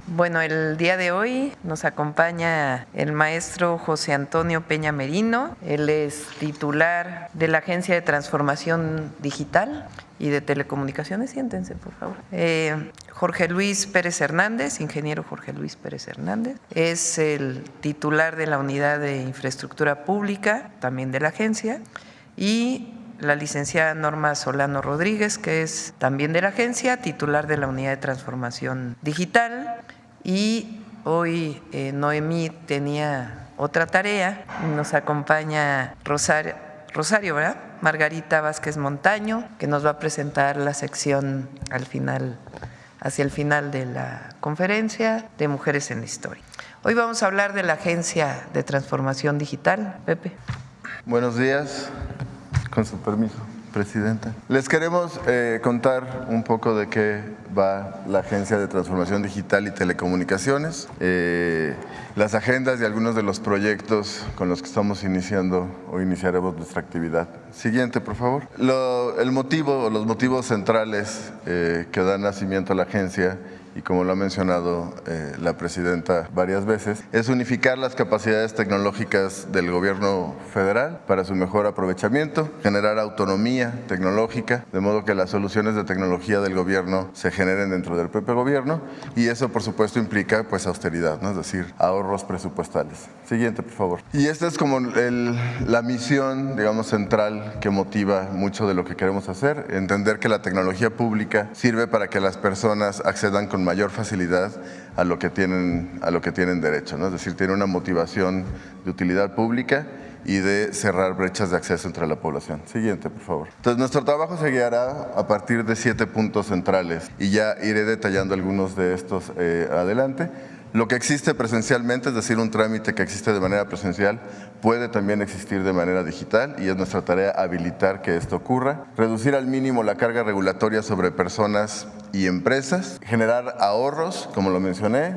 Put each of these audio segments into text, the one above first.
Bueno, el día de hoy nos acompaña el maestro José Antonio Peña Merino. Él es titular de la Agencia de Transformación Digital y de Telecomunicaciones. Siéntense, por favor. Jorge Luis Pérez Hernández, ingeniero Jorge Luis Pérez Hernández, es el titular de la Unidad de Infraestructura Pública, también de la agencia, y la licenciada Norma Solano Rodríguez, que es también de la agencia, titular de la Unidad de Transformación Digital. Y hoy Noemí tenía otra tarea, nos acompaña Rosario, ¿verdad? Margarita Vázquez Montaño, que nos va a presentar la sección hacia el final de la conferencia de Mujeres en la Historia. Hoy vamos a hablar de la Agencia de Transformación Digital. Pepe. Buenos días, con su permiso, Presidenta. Les queremos contar un poco de qué va la Agencia de Transformación Digital y Telecomunicaciones, las agendas y algunos de los proyectos con los que estamos iniciando o iniciaremos nuestra actividad. Siguiente, por favor. El motivo o los motivos centrales que dan nacimiento a la agencia, y como lo ha mencionado la Presidenta varias veces, es unificar las capacidades tecnológicas del gobierno federal para su mejor aprovechamiento, generar autonomía tecnológica, de modo que las soluciones de tecnología del gobierno se generen dentro del propio gobierno, y eso por supuesto implica pues austeridad, ¿no? Es decir, ahorros presupuestales. Siguiente, por favor. Y esta es como la misión, digamos, central que motiva mucho de lo que queremos hacer, entender que la tecnología pública sirve para que las personas accedan con mayor facilidad a lo que tienen derecho, ¿no? Es decir, tiene una motivación de utilidad pública y de cerrar brechas de acceso entre la población. Siguiente, por favor. Entonces, nuestro trabajo se guiará a partir de 7 puntos centrales y ya iré detallando algunos de estos adelante. Lo que existe presencialmente, es decir, un trámite que existe de manera presencial, puede también existir de manera digital y es nuestra tarea habilitar que esto ocurra. Reducir al mínimo la carga regulatoria sobre personas y empresas, generar ahorros, como lo mencioné,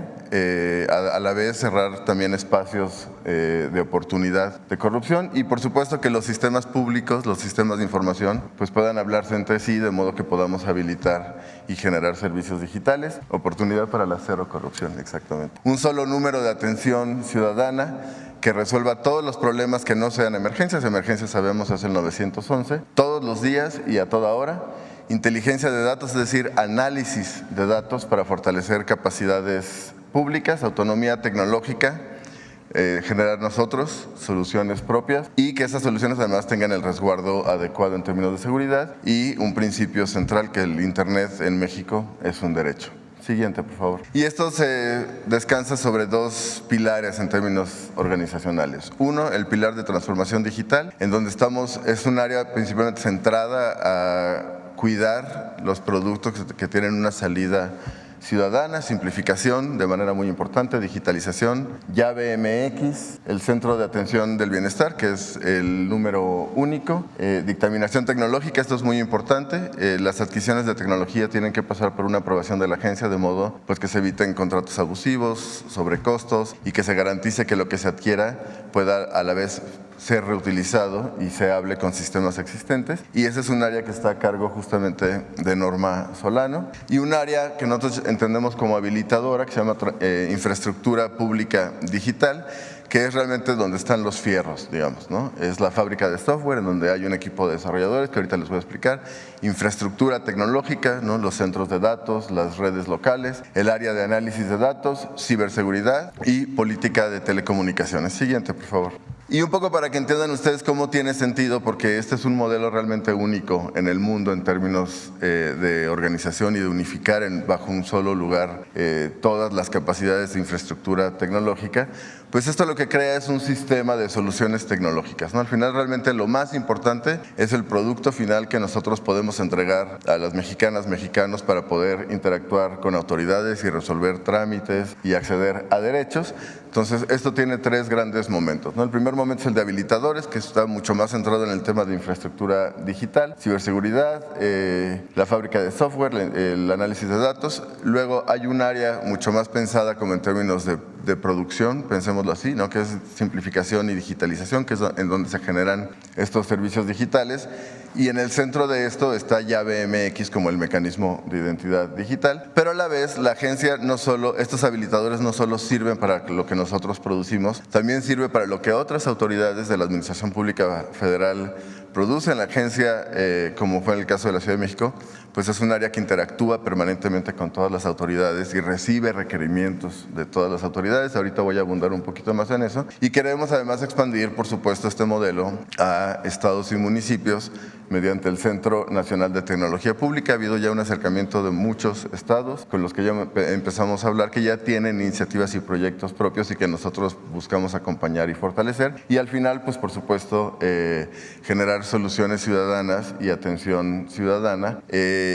a la vez cerrar también espacios de oportunidad de corrupción y por supuesto que los sistemas públicos, los sistemas de información, pues puedan hablarse entre sí de modo que podamos habilitar y generar servicios digitales. Oportunidad para la cero corrupción, exactamente. Un solo número de atención ciudadana que resuelva todos los problemas que no sean emergencias. Emergencias sabemos es el 911, todos los días y a toda hora. Inteligencia de datos, es decir, análisis de datos para fortalecer capacidades públicas, autonomía tecnológica, generar nosotros soluciones propias y que esas soluciones además tengan el resguardo adecuado en términos de seguridad y un principio central que el Internet en México es un derecho. Siguiente, por favor. Y esto se descansa sobre 2 pilares en términos organizacionales. Uno, el pilar de transformación digital, en donde estamos, es un área principalmente centrada a cuidar los productos que tienen una salida ciudadana, simplificación de manera muy importante, digitalización, llave MX, el Centro de Atención del Bienestar, que es el número único, dictaminación tecnológica, esto es muy importante, las adquisiciones de tecnología tienen que pasar por una aprobación de la agencia de modo pues, que se eviten contratos abusivos, sobrecostos y que se garantice que lo que se adquiera pueda a la vez ser reutilizado y se hable con sistemas existentes, y ese es un área que está a cargo justamente de Norma Solano, y un área que nosotros entendemos como habilitadora que se llama infraestructura pública digital, que es realmente donde están los fierros, digamos, ¿no? Es la fábrica de software en donde hay un equipo de desarrolladores que ahorita les voy a explicar, infraestructura tecnológica, ¿no? Los centros de datos, las redes locales, el área de análisis de datos, ciberseguridad y política de telecomunicaciones. Siguiente, por favor. Y un poco para que entiendan ustedes cómo tiene sentido, porque este es un modelo realmente único en el mundo en términos de organización y de unificar bajo un solo lugar todas las capacidades de infraestructura tecnológica, pues esto lo que crea es un sistema de soluciones tecnológicas, ¿no? Al final realmente lo más importante es el producto final que nosotros podemos entregar a las mexicanas, mexicanos para poder interactuar con autoridades y resolver trámites y acceder a derechos. Entonces, esto tiene 3 grandes momentos, ¿no? El primer momento es el de habilitadores, que está mucho más centrado en el tema de infraestructura digital, ciberseguridad, la fábrica de software, el análisis de datos. Luego hay un área mucho más pensada como en términos de producción, pensémoslo así, ¿no? Que es simplificación y digitalización, que es en donde se generan estos servicios digitales. Y en el centro de esto está Llave MX como el mecanismo de identidad digital, pero a la vez la agencia no solo, estos habilitadores no solo sirven para lo que nosotros producimos, también sirve para lo que otras autoridades de la Administración Pública Federal producen. La agencia, como fue en el caso de la Ciudad de México, pues es un área que interactúa permanentemente con todas las autoridades y recibe requerimientos de todas las autoridades. Ahorita voy a abundar un poquito más en eso. Y queremos además expandir, por supuesto, este modelo a estados y municipios mediante el Centro Nacional de Tecnología Pública. Ha habido ya un acercamiento de muchos estados con los que ya empezamos a hablar, que ya tienen iniciativas y proyectos propios y que nosotros buscamos acompañar y fortalecer. Y al final, pues por supuesto, generar soluciones ciudadanas y atención ciudadana.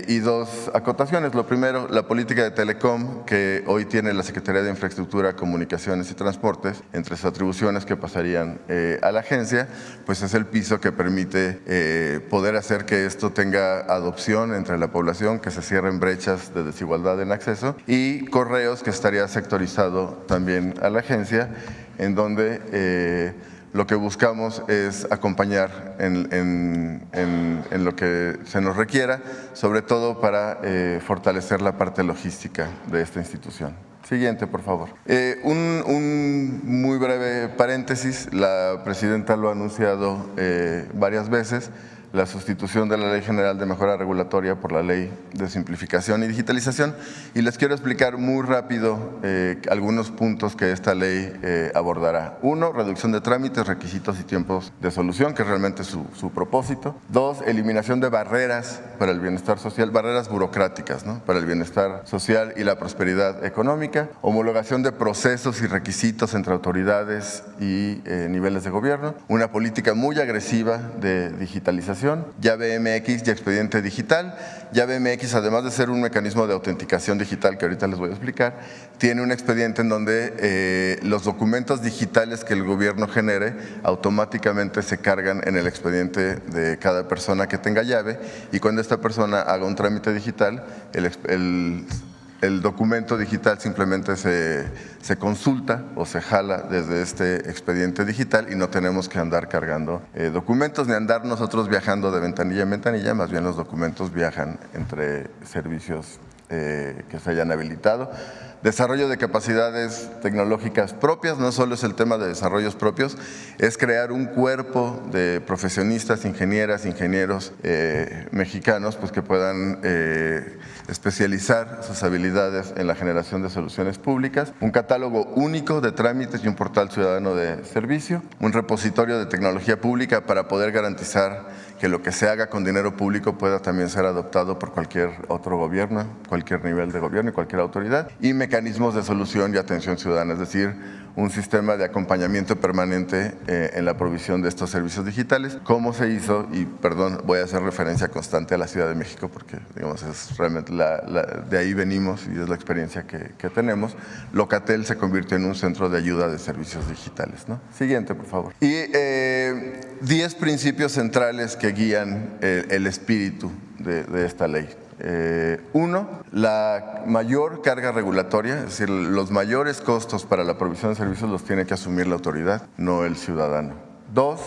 Y dos acotaciones. Lo primero, la política de telecom que hoy tiene la Secretaría de Infraestructura, Comunicaciones y Transportes, entre sus atribuciones que pasarían a la agencia, pues es el piso que permite poder hacer que esto tenga adopción entre la población, que se cierren brechas de desigualdad en acceso, y correos, que estaría sectorizado también a la agencia, en donde lo que buscamos es acompañar en lo que se nos requiera, sobre todo para fortalecer la parte logística de esta institución. Siguiente, por favor. Un muy breve paréntesis. La presidenta lo ha anunciado varias veces: la sustitución de la Ley General de Mejora Regulatoria por la Ley de Simplificación y Digitalización. Y les quiero explicar muy rápido algunos puntos que esta ley abordará. Uno, reducción de trámites, requisitos y tiempos de solución, que es realmente su propósito. Dos, eliminación de barreras para el bienestar social, barreras burocráticas, ¿no?, para el bienestar social y la prosperidad económica. Homologación de procesos y requisitos entre autoridades y niveles de gobierno. Una política muy agresiva de digitalización. Llave MX y expediente digital. Llave MX, además de ser un mecanismo de autenticación digital, que ahorita les voy a explicar, tiene un expediente en donde los documentos digitales que el gobierno genere automáticamente se cargan en el expediente de cada persona que tenga llave, y cuando esta persona haga un trámite digital, el documento digital simplemente se consulta o se jala desde este expediente digital y no tenemos que andar cargando documentos ni andar nosotros viajando de ventanilla en ventanilla. Más bien los documentos viajan entre servicios que se hayan habilitado. Desarrollo de capacidades tecnológicas propias. No solo es el tema de desarrollos propios, es crear un cuerpo de profesionistas, ingenieras, ingenieros mexicanos, pues que puedan especializar sus habilidades en la generación de soluciones públicas. Un catálogo único de trámites y un portal ciudadano de servicio. Un repositorio de tecnología pública para poder garantizar que lo que se haga con dinero público pueda también ser adoptado por cualquier otro gobierno, cualquier nivel de gobierno y cualquier autoridad. Y mecanismos de solución y atención ciudadana, es decir, un sistema de acompañamiento permanente en la provisión de estos servicios digitales, como se hizo, y perdón, voy a hacer referencia constante a la Ciudad de México porque, digamos, es realmente de ahí venimos y es la experiencia que tenemos. Locatel se convirtió en un centro de ayuda de servicios digitales, ¿no? Siguiente, por favor. Y 10 principios centrales que guían el espíritu de esta ley. Uno, la mayor carga regulatoria, es decir, los mayores costos para la provisión de servicios los tiene que asumir la autoridad, no el ciudadano. Dos,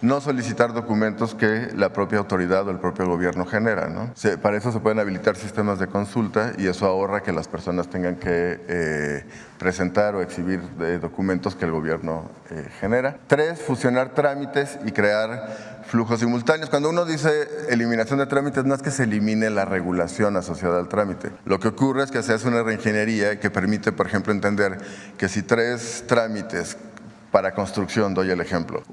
no solicitar documentos que la propia autoridad o el propio gobierno genera, ¿no? Para eso se pueden habilitar sistemas de consulta y eso ahorra que las personas tengan que presentar o exhibir documentos que el gobierno genera. Tres, fusionar trámites y crear flujos simultáneos. Cuando uno dice eliminación de trámites, no es que se elimine la regulación asociada al trámite. Lo que ocurre es que se hace una reingeniería que permite, por ejemplo, entender que si 3 trámites para construcción, doy el ejemplo,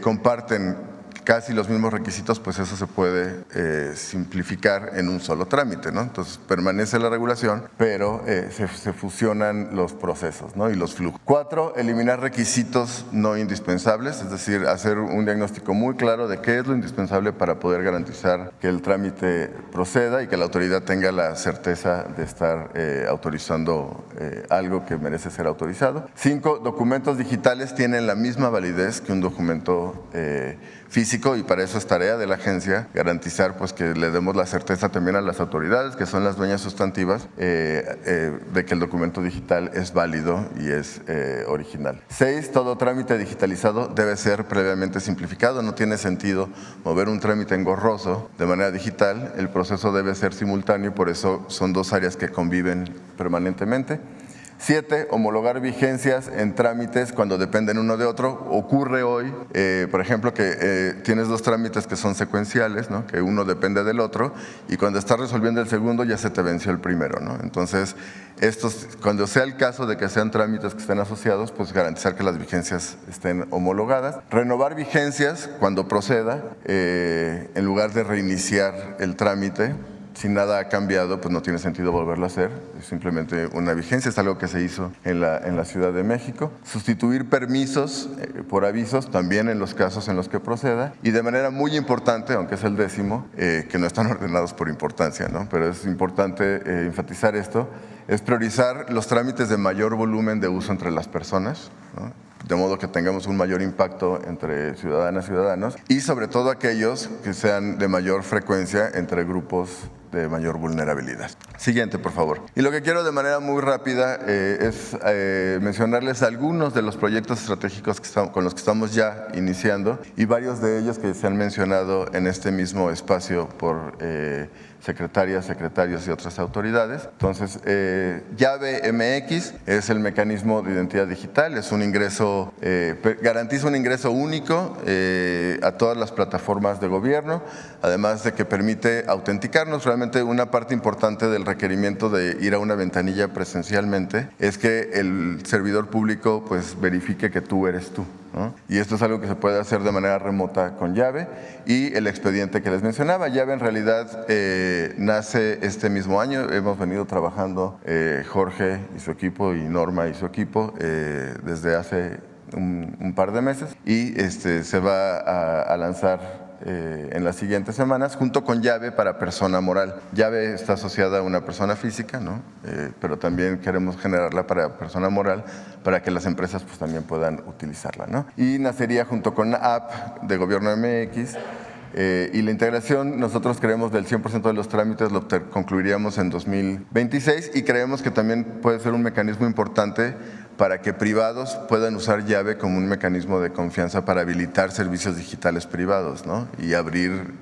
comparten casi los mismos requisitos, pues eso se puede simplificar en un solo trámite, ¿no? Entonces permanece la regulación, pero se fusionan los procesos, ¿no?, y los flujos. 4, eliminar requisitos no indispensables, es decir, hacer un diagnóstico muy claro de qué es lo indispensable para poder garantizar que el trámite proceda y que la autoridad tenga la certeza de estar autorizando algo que merece ser autorizado. 5, documentos digitales tienen la misma validez que un documento físico físico, y para eso es tarea de la agencia garantizar pues que le demos la certeza también a las autoridades, que son las dueñas sustantivas, de que el documento digital es válido y es original. 6, todo trámite digitalizado debe ser previamente simplificado. No tiene sentido mover un trámite engorroso de manera digital. El proceso debe ser simultáneo, por eso son dos áreas que conviven permanentemente. 7, homologar vigencias en trámites cuando dependen uno de otro. Ocurre hoy, por ejemplo, que tienes dos trámites que son secuenciales, ¿no? Que uno depende del otro, y cuando estás resolviendo el segundo ya se te venció el primero, ¿no? Entonces, cuando sea el caso de que sean trámites que estén asociados, pues garantizar que las vigencias estén homologadas. Renovar vigencias cuando proceda, en lugar de reiniciar el trámite. Si nada ha cambiado, pues no tiene sentido volverlo a hacer, es simplemente una vigencia, es algo que se hizo en la Ciudad de México. Sustituir permisos por avisos, también en los casos en los que proceda, y de manera muy importante, aunque es el 10º, que no están ordenados por importancia, ¿no? Pero es importante enfatizar esto, es priorizar los trámites de mayor volumen de uso entre las personas, ¿no? De modo que tengamos un mayor impacto entre ciudadanas y ciudadanos, y sobre todo aquellos que sean de mayor frecuencia entre grupos de mayor vulnerabilidad. Siguiente, por favor. Y lo que quiero de manera muy rápida es mencionarles algunos de los proyectos estratégicos con los que estamos ya iniciando, y varios de ellos que se han mencionado en este mismo espacio por secretarias, secretarios y otras autoridades. Entonces, Llave MX es el mecanismo de identidad digital, es un ingreso, garantiza un ingreso único a todas las plataformas de gobierno, además de que permite autenticarnos. Realmente una parte importante del requerimiento de ir a una ventanilla presencialmente es que el servidor público pues verifique que tú eres tú, ¿no? Y esto es algo que se puede hacer de manera remota con Llave, y el expediente que les mencionaba. Llave en realidad nace este mismo año. Hemos venido trabajando Jorge y su equipo y Norma y su equipo desde hace un par de meses, y se va a lanzar en las siguientes semanas, junto con Llave para persona moral. Llave está asociada a una persona física, ¿no? Pero también queremos generarla para persona moral, para que las empresas pues también puedan utilizarla, ¿no? Y nacería junto con una app de Gobierno MX. Y la integración, nosotros creemos del 100% de los trámites lo concluiríamos en 2026, y creemos que también puede ser un mecanismo importante para que privados puedan usar Llave como un mecanismo de confianza para habilitar servicios digitales privados, ¿no? Y abrir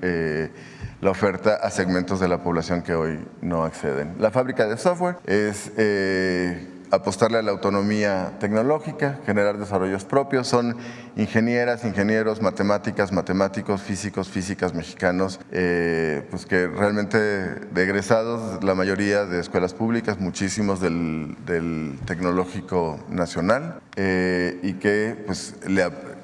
la oferta a segmentos de la población que hoy no acceden. La fábrica de software es apostarle a la autonomía tecnológica, generar desarrollos propios. Son ingenieras, ingenieros, matemáticas, matemáticos, físicos, físicas mexicanos, pues que realmente de egresados, la mayoría de escuelas públicas, muchísimos del Tecnológico Nacional, y que pues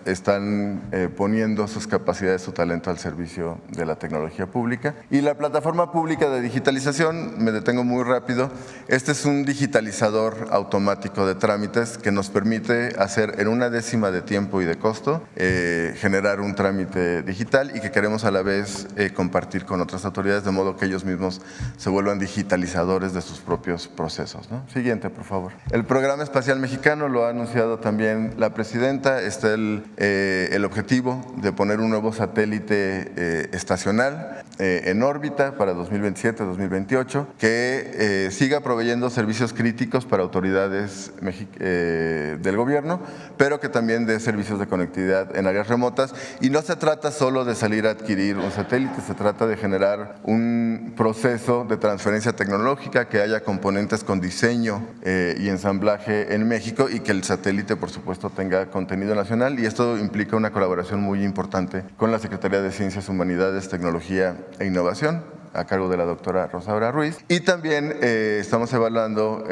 están poniendo sus capacidades, su talento al servicio de la tecnología pública. Y la plataforma pública de digitalización, me detengo muy rápido, este es un digitalizador automático de trámites que nos permite hacer en 1/10 de tiempo y de costo, generar un trámite digital, y que queremos a la vez compartir con otras autoridades, de modo que ellos mismos se vuelvan digitalizadores de sus propios procesos, ¿no? Siguiente, por favor. El Programa Espacial Mexicano lo ha anunciado también la presidenta. Está el objetivo de poner un nuevo satélite estacional en órbita para 2027-2028, que siga proveyendo servicios críticos para autoridades del gobierno, pero que también dé servicios de conectividad en áreas remotas. Y no se trata solo de salir a adquirir un satélite, se trata de generar un proceso de transferencia tecnológica, que haya componentes con diseño y ensamblaje en México, y que el satélite, por supuesto, tenga contenido nacional. Y esto implica una colaboración muy importante con la Secretaría de Ciencias, Humanidades, Tecnología e Innovación, a cargo de la doctora Rosaura Ruiz. Y también estamos evaluando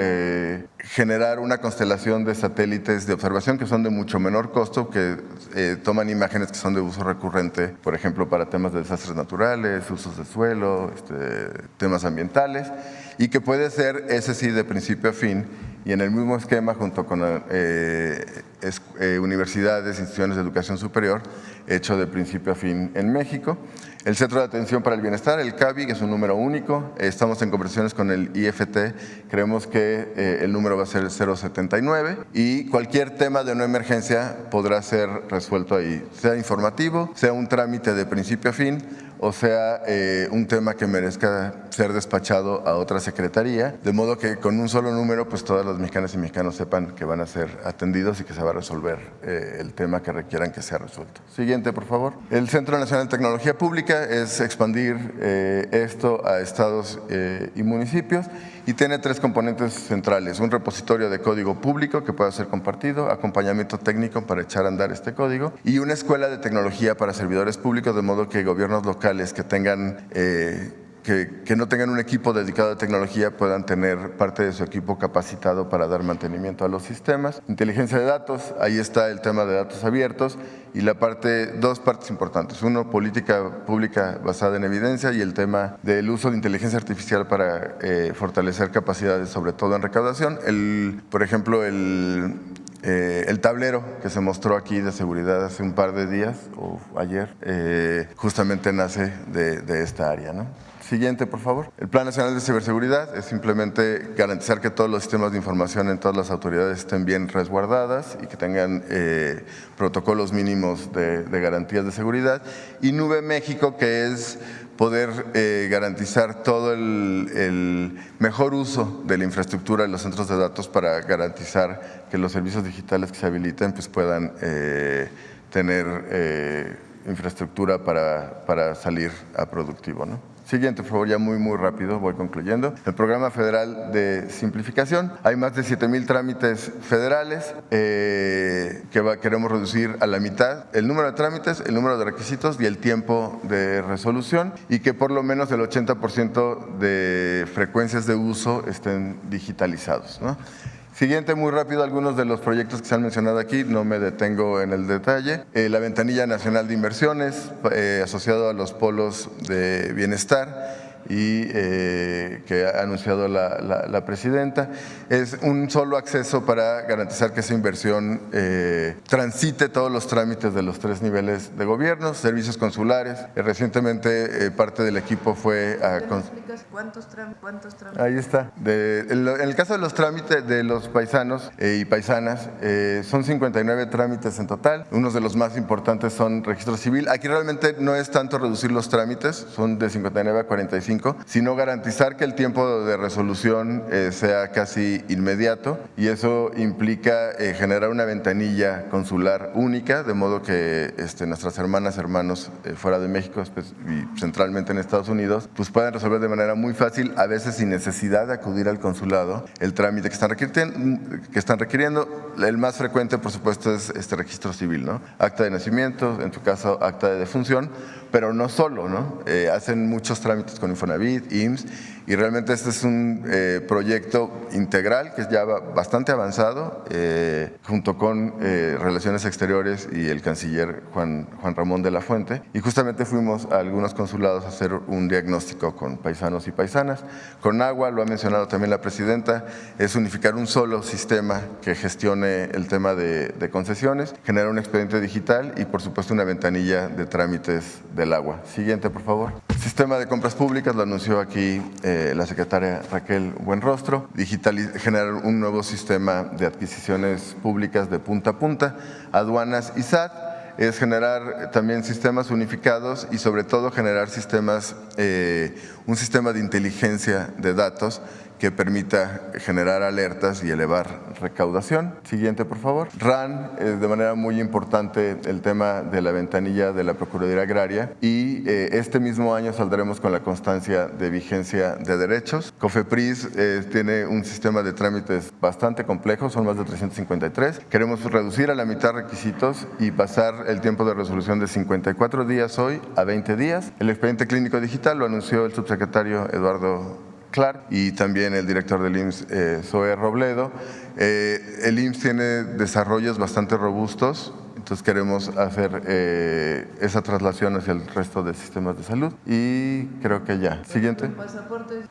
generar una constelación de satélites de observación que son de mucho menor costo, que toman imágenes que son de uso recurrente, por ejemplo, para temas de desastres naturales, usos de suelo, temas ambientales, y que puede ser, ese sí, de principio a fin, y en el mismo esquema, junto con universidades, instituciones de educación superior, hecho de principio a fin en México. El Centro de Atención para el Bienestar, el CABI, que es un número único. Estamos en conversaciones con el IFT. Creemos que el número va a ser el 079 y cualquier tema de no emergencia podrá ser resuelto ahí, sea informativo, sea un trámite de principio a fin o sea un tema que merezca ser despachado a otra secretaría, de modo que con un solo número pues todas las mexicanas y mexicanos sepan que van a ser atendidos y que se va a resolver el tema que requieran que sea resuelto. Siguiente, por favor. El Centro Nacional de Tecnología Pública es expandir esto a estados y municipios y tiene tres componentes centrales: un repositorio de código público que pueda ser compartido, acompañamiento técnico para echar a andar este código y una escuela de tecnología para servidores públicos, de modo que gobiernos locales que tengan que no tengan un equipo dedicado a tecnología puedan tener parte de su equipo capacitado para dar mantenimiento a los sistemas. Inteligencia de datos, ahí está el tema de datos abiertos y dos partes importantes. Uno, política pública basada en evidencia y el tema del uso de inteligencia artificial para fortalecer capacidades, sobre todo en recaudación. Por ejemplo, el tablero que se mostró aquí de seguridad hace un par de días o ayer justamente nace de esta área, ¿no? Siguiente, por favor. El Plan Nacional de Ciberseguridad es simplemente garantizar que todos los sistemas de información en todas las autoridades estén bien resguardadas y que tengan protocolos mínimos de garantías de seguridad. Y Nube México, que es poder garantizar todo el mejor uso de la infraestructura de los centros de datos para garantizar que los servicios digitales que se habiliten pues puedan tener infraestructura para salir a productivo, ¿no? Siguiente, por favor, ya muy rápido, voy concluyendo. El Programa Federal de Simplificación. Hay más de 7,000 trámites federales queremos reducir a la mitad el número de trámites, el número de requisitos y el tiempo de resolución y que por lo menos el 80% de frecuencias de uso estén digitalizados, ¿no? Siguiente, muy rápido, algunos de los proyectos que se han mencionado aquí, no me detengo en el detalle. La Ventanilla Nacional de Inversiones, asociado a los polos de bienestar y que ha anunciado la presidenta, es un solo acceso para garantizar que esa inversión transite todos los trámites de los 3 niveles de gobierno, servicios consulares. Recientemente parte del equipo fue a… ¿Cuántos trámites? Ahí está. En el caso de los trámites de los paisanos y paisanas, son 59 trámites en total. Unos de los más importantes son registro civil. Aquí realmente no es tanto reducir los trámites, son de 59 a 45, sino garantizar que el tiempo de resolución sea casi inmediato y eso implica generar una ventanilla consular única, de modo que nuestras hermanos fuera de México y centralmente en Estados Unidos, pues puedan resolver de manera muy fácil, a veces sin necesidad de acudir al consulado, el trámite que están requiriendo. El más frecuente, por supuesto, es este registro civil, ¿no? Acta de nacimiento, en tu caso, acta de defunción, pero no solo, ¿no? Hacen muchos trámites con Infonavit, IMSS, y realmente este es un proyecto integral que es ya bastante avanzado, junto con Relaciones Exteriores y el canciller Juan Ramón de la Fuente, y justamente fuimos a algunos consulados a hacer un diagnóstico con paisanos y paisanas. Con agua, lo ha mencionado también la presidenta, es unificar un solo sistema que gestione el tema de concesiones, generar un expediente digital y por supuesto una ventanilla de trámites del agua. Siguiente, por favor. Sistema de compras públicas, lo anunció aquí la secretaria Raquel Buenrostro, generar un nuevo sistema de adquisiciones públicas de punta a punta, aduanas y SAT. Es generar también sistemas unificados y sobre todo generar un sistema de inteligencia de datos que permita generar alertas y elevar recaudación. Siguiente, por favor. RAN, de manera muy importante el tema de la ventanilla de la Procuraduría Agraria y este mismo año saldremos con la constancia de vigencia de derechos. COFEPRIS tiene un sistema de trámites bastante complejo, son más de 353. Queremos reducir a la mitad requisitos y pasar el tiempo de resolución de 54 días hoy a 20 días. El expediente clínico digital lo anunció el subsecretario Eduardo Clark y también el director del IMSS, Zoe Robledo. El IMSS tiene desarrollos bastante robustos, entonces queremos hacer esa traslación hacia el resto de sistemas de salud y creo que ya. Siguiente. ¿Pasaportes?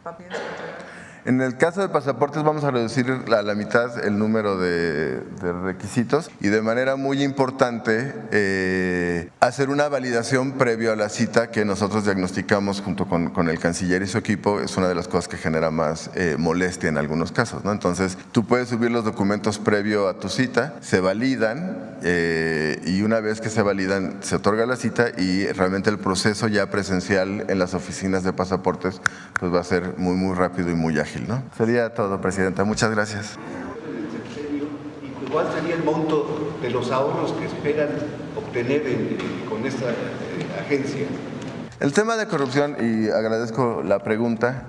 En el caso de pasaportes vamos a reducir a la mitad el número de requisitos y de manera muy importante hacer una validación previo a la cita que nosotros diagnosticamos junto con el canciller y su equipo. Es una de las cosas que genera más molestia en algunos casos, ¿no? Entonces tú puedes subir los documentos previo a tu cita, se validan y una vez que se validan se otorga la cita y realmente el proceso ya presencial en las oficinas de pasaportes pues va a ser muy rápido y muy ágil, ¿no? Sería todo, Presidenta. Muchas gracias. ¿Y cuál sería el monto de los ahorros que esperan obtener con esta agencia? El tema de corrupción, y agradezco la pregunta,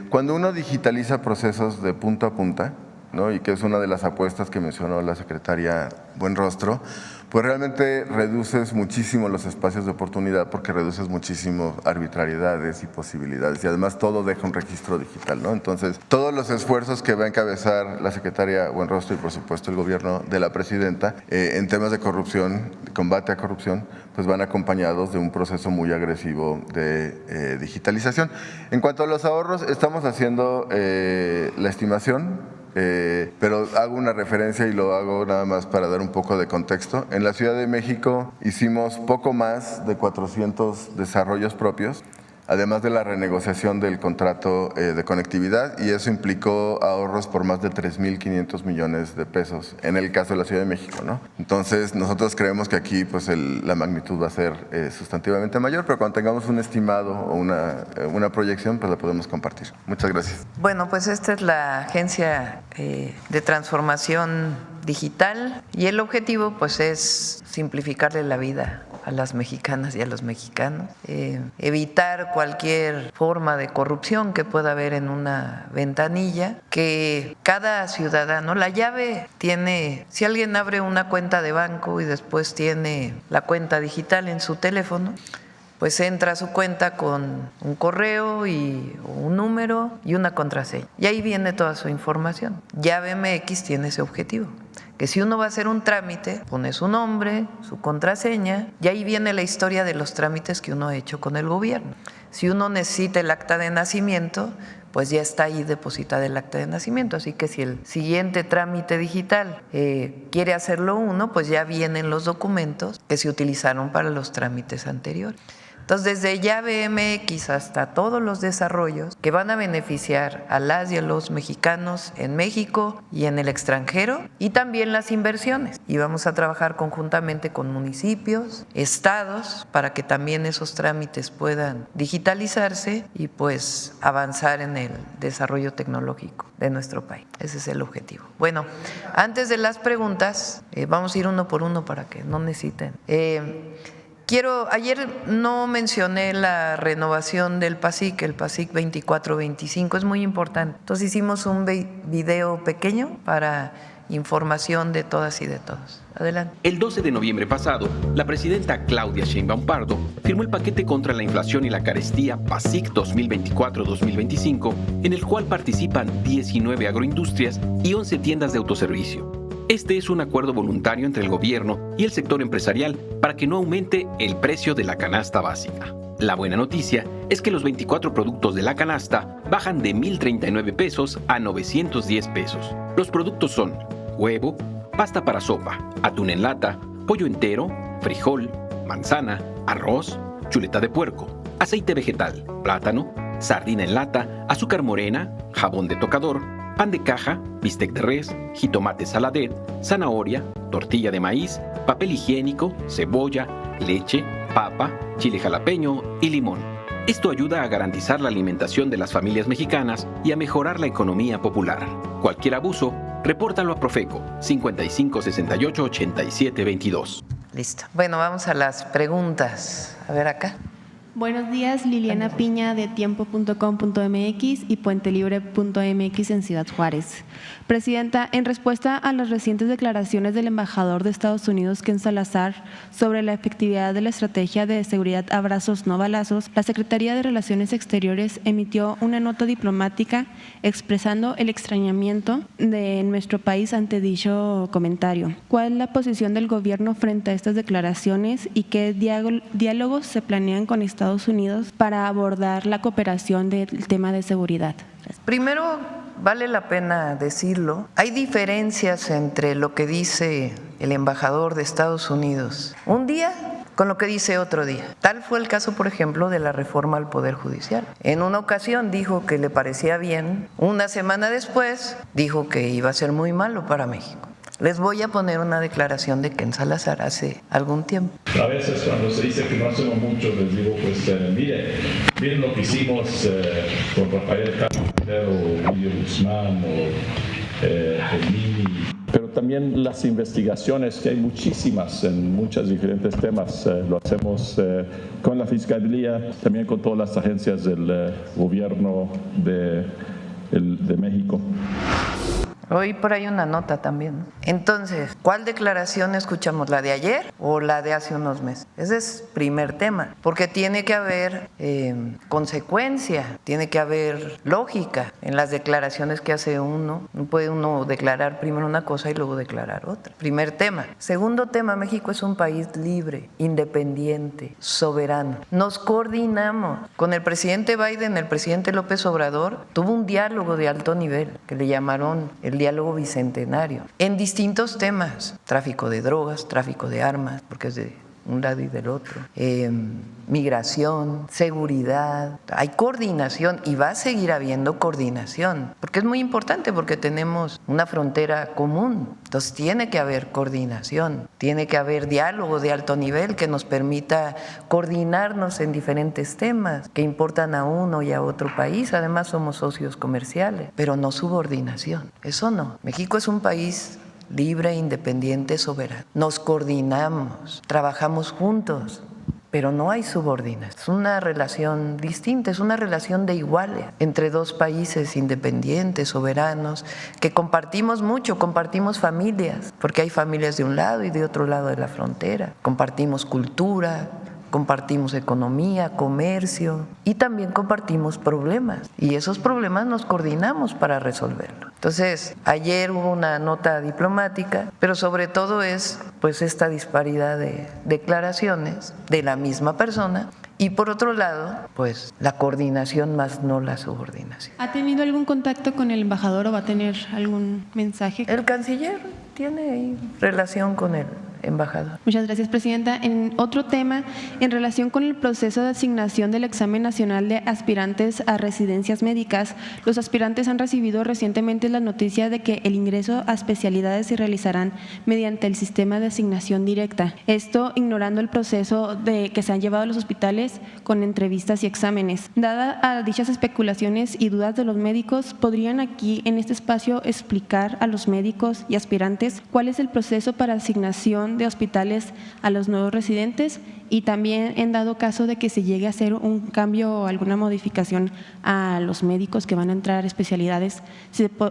cuando uno digitaliza procesos de punta a punta, ¿no? Y que es una de las apuestas que mencionó la secretaria Buenrostro, pues realmente reduces muchísimo los espacios de oportunidad porque reduces muchísimo arbitrariedades y posibilidades y además todo deja un registro digital, ¿no? Entonces, todos los esfuerzos que va a encabezar la secretaria Buenrostro y por supuesto el gobierno de la presidenta en temas de corrupción, de combate a corrupción, pues van acompañados de un proceso muy agresivo de digitalización. En cuanto a los ahorros, estamos haciendo la estimación. Pero hago una referencia y lo hago nada más para dar un poco de contexto. En la Ciudad de México hicimos poco más de 400 desarrollos propios, además de la renegociación del contrato de conectividad, y eso implicó ahorros por más de 3.500 millones de pesos en el caso de la Ciudad de México, ¿no? Entonces nosotros creemos que aquí pues la magnitud va a ser sustantivamente mayor, pero cuando tengamos un estimado o una proyección pues la podemos compartir. Muchas gracias. Bueno, pues esta es la Agencia de Transformación Digital y el objetivo pues es simplificarle la vida a las mexicanas y a los mexicanos, evitar cualquier forma de corrupción que pueda haber en una ventanilla, que cada ciudadano, la llave tiene, si alguien abre una cuenta de banco y después tiene la cuenta digital en su teléfono, pues entra a su cuenta con un correo y un número y una contraseña. Y ahí viene toda su información. Llave MX tiene ese objetivo, que si uno va a hacer un trámite, pone su nombre, su contraseña, y ahí viene la historia de los trámites que uno ha hecho con el gobierno. Si uno necesita el acta de nacimiento, pues ya está ahí depositada el acta de nacimiento. Así que si el siguiente trámite digital quiere hacerlo uno, pues ya vienen los documentos que se utilizaron para los trámites anteriores. Entonces, desde llave MX hasta todos los desarrollos que van a beneficiar a las y a los mexicanos en México y en el extranjero, y también las inversiones. Y vamos a trabajar conjuntamente con municipios, estados, para que también esos trámites puedan digitalizarse y pues avanzar en el desarrollo tecnológico de nuestro país. Ese es el objetivo. Bueno, antes de las preguntas, vamos a ir uno por uno para que no necesiten. Ayer no mencioné la renovación del PASIC, el PASIC 24-25, es muy importante. Entonces hicimos un video pequeño para información de todas y de todos. Adelante. El 12 de noviembre pasado, la presidenta Claudia Sheinbaum Pardo firmó el paquete contra la inflación y la carestía PASIC 2024-2025, en el cual participan 19 agroindustrias y 11 tiendas de autoservicio. Este es un acuerdo voluntario entre el gobierno y el sector empresarial para que no aumente el precio de la canasta básica. La buena noticia es que los 24 productos de la canasta bajan de 1,039 pesos a 910 pesos. Los productos son huevo, pasta para sopa, atún en lata, pollo entero, frijol, manzana, arroz, chuleta de puerco, aceite vegetal, plátano, sardina en lata, azúcar morena, jabón de tocador, pan de caja, bistec de res, jitomate saladet, zanahoria, tortilla de maíz, papel higiénico, cebolla, leche, papa, chile jalapeño y limón. Esto ayuda a garantizar la alimentación de las familias mexicanas y a mejorar la economía popular. Cualquier abuso, repórtalo a Profeco 55 68 87 22. Listo. Bueno, vamos a las preguntas. A ver acá. Buenos días, Liliana Piña de tiempo.com.mx y puentelibre.mx en Ciudad Juárez. Presidenta, en respuesta a las recientes declaraciones del embajador de Estados Unidos, Ken Salazar, sobre la efectividad de la estrategia de seguridad abrazos no balazos, la Secretaría de Relaciones Exteriores emitió una nota diplomática expresando el extrañamiento de nuestro país ante dicho comentario. ¿Cuál es la posición del gobierno frente a estas declaraciones y qué diálogos se planean con Estados Estados Unidos para abordar la cooperación del tema de seguridad? Primero, vale la pena decirlo, hay diferencias entre lo que dice el embajador de Estados Unidos un día con lo que dice otro día. Tal fue el caso, por ejemplo, de la reforma al Poder Judicial. En una ocasión dijo que le parecía bien, una semana después dijo que iba a ser muy malo para México. Les voy a poner una declaración de Ken Salazar hace algún tiempo. A veces cuando se dice que no hacemos mucho, les digo, pues miren lo que hicimos con Rafael Castro, o William Guzmán, o Emini. Pero también las investigaciones, que hay muchísimas en muchos diferentes temas, lo hacemos con la Fiscalía, también con todas las agencias del gobierno de México. Hoy por ahí una nota también. Entonces, ¿cuál declaración escuchamos? ¿La de ayer o la de hace unos meses? Ese es primer tema, porque tiene que haber consecuencia, tiene que haber lógica en las declaraciones que hace uno. No puede uno declarar primero una cosa y luego declarar otra. Primer tema. Segundo tema, México es un país libre, independiente, soberano. Nos coordinamos. Con el presidente Biden, el presidente López Obrador tuvo un diálogo de alto nivel que le llamaron el diálogo bicentenario, en distintos temas: tráfico de drogas, tráfico de armas, porque es de un lado y del otro, migración, seguridad. Hay coordinación y va a seguir habiendo coordinación, porque es muy importante, porque tenemos una frontera común. Entonces tiene que haber coordinación, tiene que haber diálogo de alto nivel que nos permita coordinarnos en diferentes temas que importan a uno y a otro país. Además somos socios comerciales, pero no subordinación. Eso no. México es un país libre, independiente, soberano. Nos coordinamos, trabajamos juntos, pero no hay subordinación. Es una relación distinta, es una relación de iguales entre dos países independientes, soberanos, que compartimos mucho, compartimos familias, porque hay familias de un lado y de otro lado de la frontera. Compartimos cultura, compartimos economía, comercio y también compartimos problemas, y esos problemas nos coordinamos para resolverlos. Entonces, ayer hubo una nota diplomática, pero sobre todo es pues esta disparidad de declaraciones de la misma persona. Y por otro lado, pues la coordinación más no la subordinación. ¿Ha tenido algún contacto con el embajador o va a tener algún mensaje? El canciller tiene ahí relación con el embajador. Muchas gracias, Presidenta. En otro tema, en relación con el proceso de asignación del examen nacional de aspirantes a residencias médicas, los aspirantes han recibido recientemente la noticia de que el ingreso a especialidades se realizarán mediante el sistema de asignación directa. Esto ignorando el proceso que se han llevado a los hospitales con entrevistas y exámenes. Dada a dichas especulaciones y dudas de los médicos, ¿podrían aquí en este espacio explicar a los médicos y aspirantes cuál es el proceso para asignación de hospitales a los nuevos residentes? Y también, en dado caso de que se llegue a hacer un cambio o alguna modificación a los médicos que van a entrar a especialidades,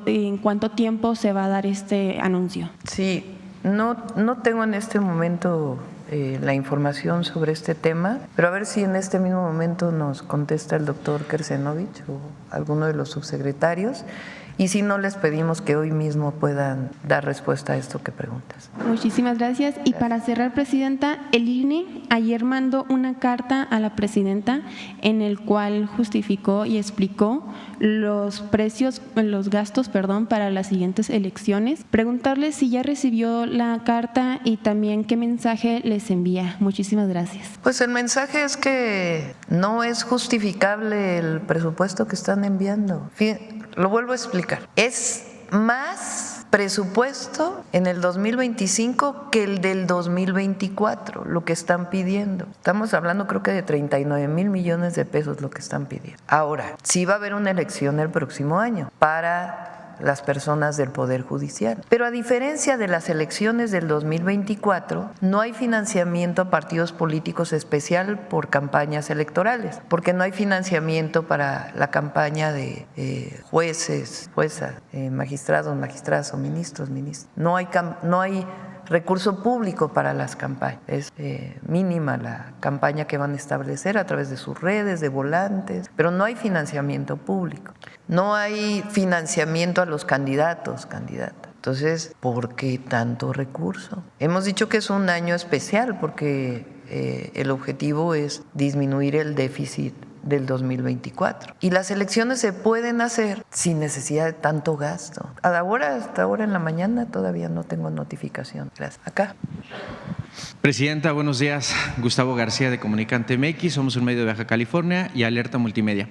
¿en cuánto tiempo se va a dar este anuncio? Sí, no tengo en este momento la información sobre este tema, pero a ver si en este mismo momento nos contesta el doctor Kersenovich o alguno de los subsecretarios. Y si no, les pedimos que hoy mismo puedan dar respuesta a esto que preguntas. Muchísimas gracias. Y para cerrar, Presidenta, el INE ayer mandó una carta a la Presidenta en el cual justificó y explicó los gastos para las siguientes elecciones. Preguntarle si ya recibió la carta y también qué mensaje les envía. Muchísimas gracias. Pues el mensaje es que no es justificable el presupuesto que están enviando. Lo vuelvo a explicar. Es más presupuesto en el 2025 que el del 2024, lo que están pidiendo. Estamos hablando, creo que de 39 mil millones de pesos lo que están pidiendo. Ahora, sí va a haber una elección el próximo año para las personas del Poder Judicial. Pero a diferencia de las elecciones del 2024, no hay financiamiento a partidos políticos especial por campañas electorales, porque no hay financiamiento para la campaña de jueces, juezas, magistrados, magistradas o ministros. No hay recurso público para las campañas. Es mínima la campaña que van a establecer a través de sus redes, de volantes, pero no hay financiamiento público. No hay financiamiento a los candidatos, candidatas. Entonces, ¿por qué tanto recurso? Hemos dicho que es un año especial porque el objetivo es disminuir el déficit del 2024. Y las elecciones se pueden hacer sin necesidad de tanto gasto. Hasta ahora en la mañana todavía no tengo notificación. Gracias. Acá. Presidenta, buenos días. Gustavo García de Comunicante MX, somos un medio de Baja California y Alerta Multimedia.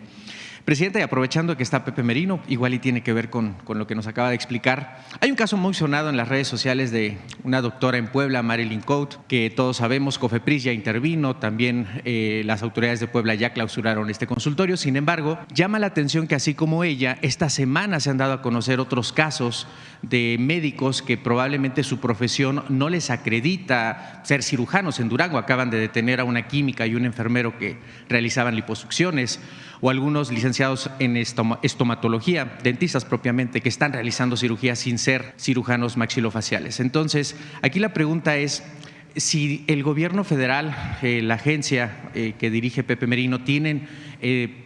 Presidenta, y aprovechando que está Pepe Merino, igual y tiene que ver con lo que nos acaba de explicar, hay un caso muy sonado en las redes sociales de una doctora en Puebla, Marilyn Coate, que todos sabemos, COFEPRIS ya intervino, también las autoridades de Puebla ya clausuraron este consultorio. Sin embargo, llama la atención que así como ella, esta semana se han dado a conocer otros casos de médicos que probablemente su profesión no les acredita ser cirujanos. En Durango acaban de detener a una química y un enfermero que realizaban liposucciones, o algunos licenciados en estomatología, dentistas propiamente, que están realizando cirugías sin ser cirujanos maxilofaciales. Entonces, aquí la pregunta es si el gobierno federal, la agencia que dirige Pepe Merino, tienen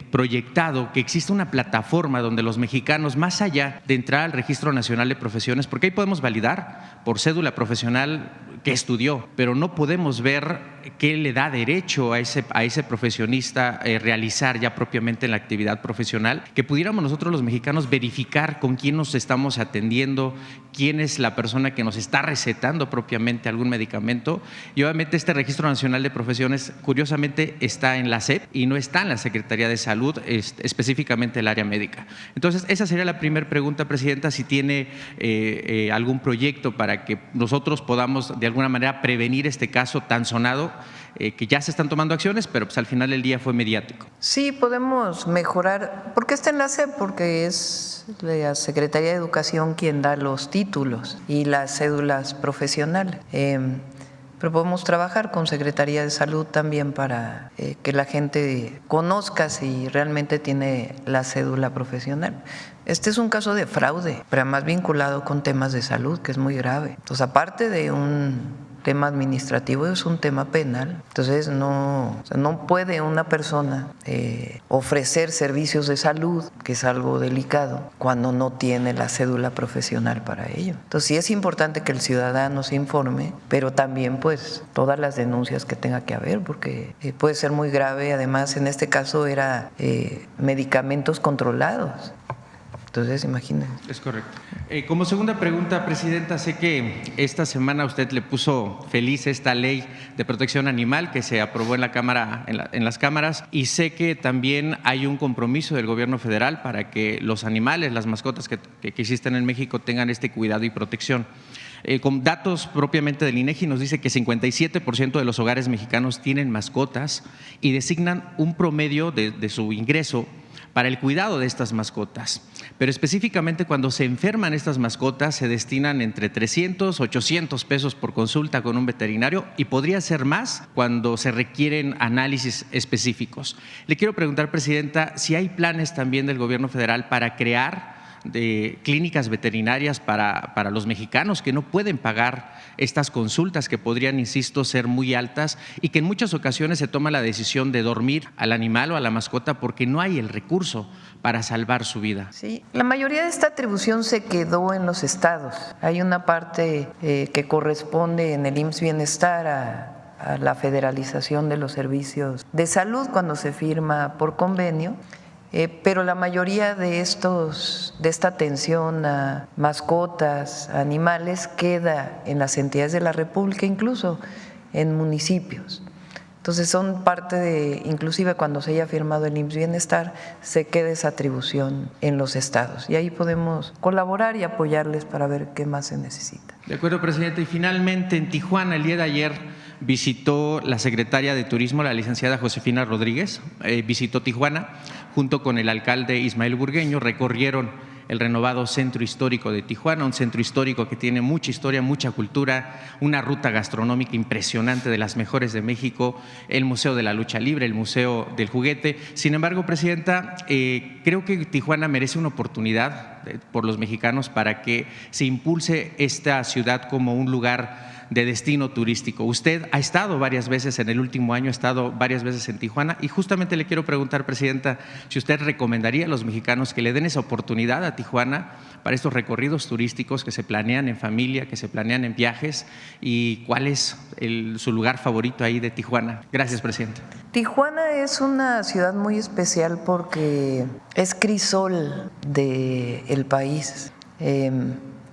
proyectado que exista una plataforma donde los mexicanos, más allá de entrar al Registro Nacional de Profesiones, porque ahí podemos validar por cédula profesional que estudió, pero no podemos ver qué le da derecho a ese profesionista realizar ya propiamente la actividad profesional, que pudiéramos nosotros los mexicanos verificar con quién nos estamos atendiendo, quién es la persona que nos está recetando propiamente algún medicamento. Y obviamente este Registro Nacional de Profesiones, curiosamente, está en la SEP y no está en la Secretaría de Salud, específicamente el área médica. Entonces, esa sería la primera pregunta, Presidenta, si tiene algún proyecto para que nosotros podamos de alguna manera prevenir este caso tan sonado, que ya se están tomando acciones, pero pues al final del día fue mediático. Sí, podemos mejorar. ¿Por qué está en la SEP? Porque es la Secretaría de Educación quien da los títulos y las cédulas profesionales. Pero podemos trabajar con Secretaría de Salud también para que la gente conozca si realmente tiene la cédula profesional. Este es un caso de fraude, pero además vinculado con temas de salud, que es muy grave. Entonces, aparte de un tema administrativo, es un tema penal. Entonces, no puede una persona ofrecer servicios de salud, que es algo delicado, cuando no tiene la cédula profesional para ello. Entonces, sí es importante que el ciudadano se informe, pero también pues todas las denuncias que tenga que haber, porque puede ser muy grave. Además, en este caso era medicamentos controlados. Entonces, imagínense. Es correcto. Como segunda pregunta, Presidenta, sé que esta semana usted le puso feliz esta ley de protección animal que se aprobó en la Cámara, en las cámaras, y sé que también hay un compromiso del gobierno federal para que los animales, las mascotas que existen en México tengan este cuidado y protección. Con datos propiamente del INEGI nos dice que 57% de los hogares mexicanos tienen mascotas y designan un promedio de su ingreso para el cuidado de estas mascotas. Pero específicamente cuando se enferman estas mascotas se destinan entre 300, 800 pesos por consulta con un veterinario, y podría ser más cuando se requieren análisis específicos. Le quiero preguntar, Presidenta, si hay planes también del gobierno federal para crear de clínicas veterinarias para los mexicanos que no pueden pagar estas consultas, que podrían, insisto, ser muy altas, y que en muchas ocasiones se toma la decisión de dormir al animal o a la mascota porque no hay el recurso para salvar su vida. Sí, la mayoría de esta atribución se quedó en los estados. Hay una parte que corresponde en el IMSS Bienestar a la federalización de los servicios de salud cuando se firma por convenio. Pero la mayoría de esta atención a mascotas, a animales, queda en las entidades de la República, incluso en municipios. Entonces son parte de, inclusive cuando se haya firmado el IMSS Bienestar, se queda esa atribución en los estados. Y ahí podemos colaborar y apoyarles para ver qué más se necesita. De acuerdo, Presidenta. Y finalmente, en Tijuana, el día de ayer, visitó la secretaria de Turismo, la licenciada Josefina Rodríguez, visitó Tijuana junto con el alcalde Ismael Burgueño, recorrieron el renovado Centro Histórico de Tijuana, un centro histórico que tiene mucha historia, mucha cultura, una ruta gastronómica impresionante, de las mejores de México, el Museo de la Lucha Libre, el Museo del Juguete. Sin embargo, Presidenta, creo que Tijuana merece una oportunidad por los mexicanos para que se impulse esta ciudad como un lugar de destino turístico. Usted ha estado varias veces en el último año, ha estado varias veces en Tijuana y justamente le quiero preguntar, Presidenta, si usted recomendaría a los mexicanos que le den esa oportunidad a Tijuana para estos recorridos turísticos que se planean en familia, que se planean en viajes, y cuál es su lugar favorito ahí de Tijuana. Gracias, Presidenta. Tijuana es una ciudad muy especial porque es crisol del país.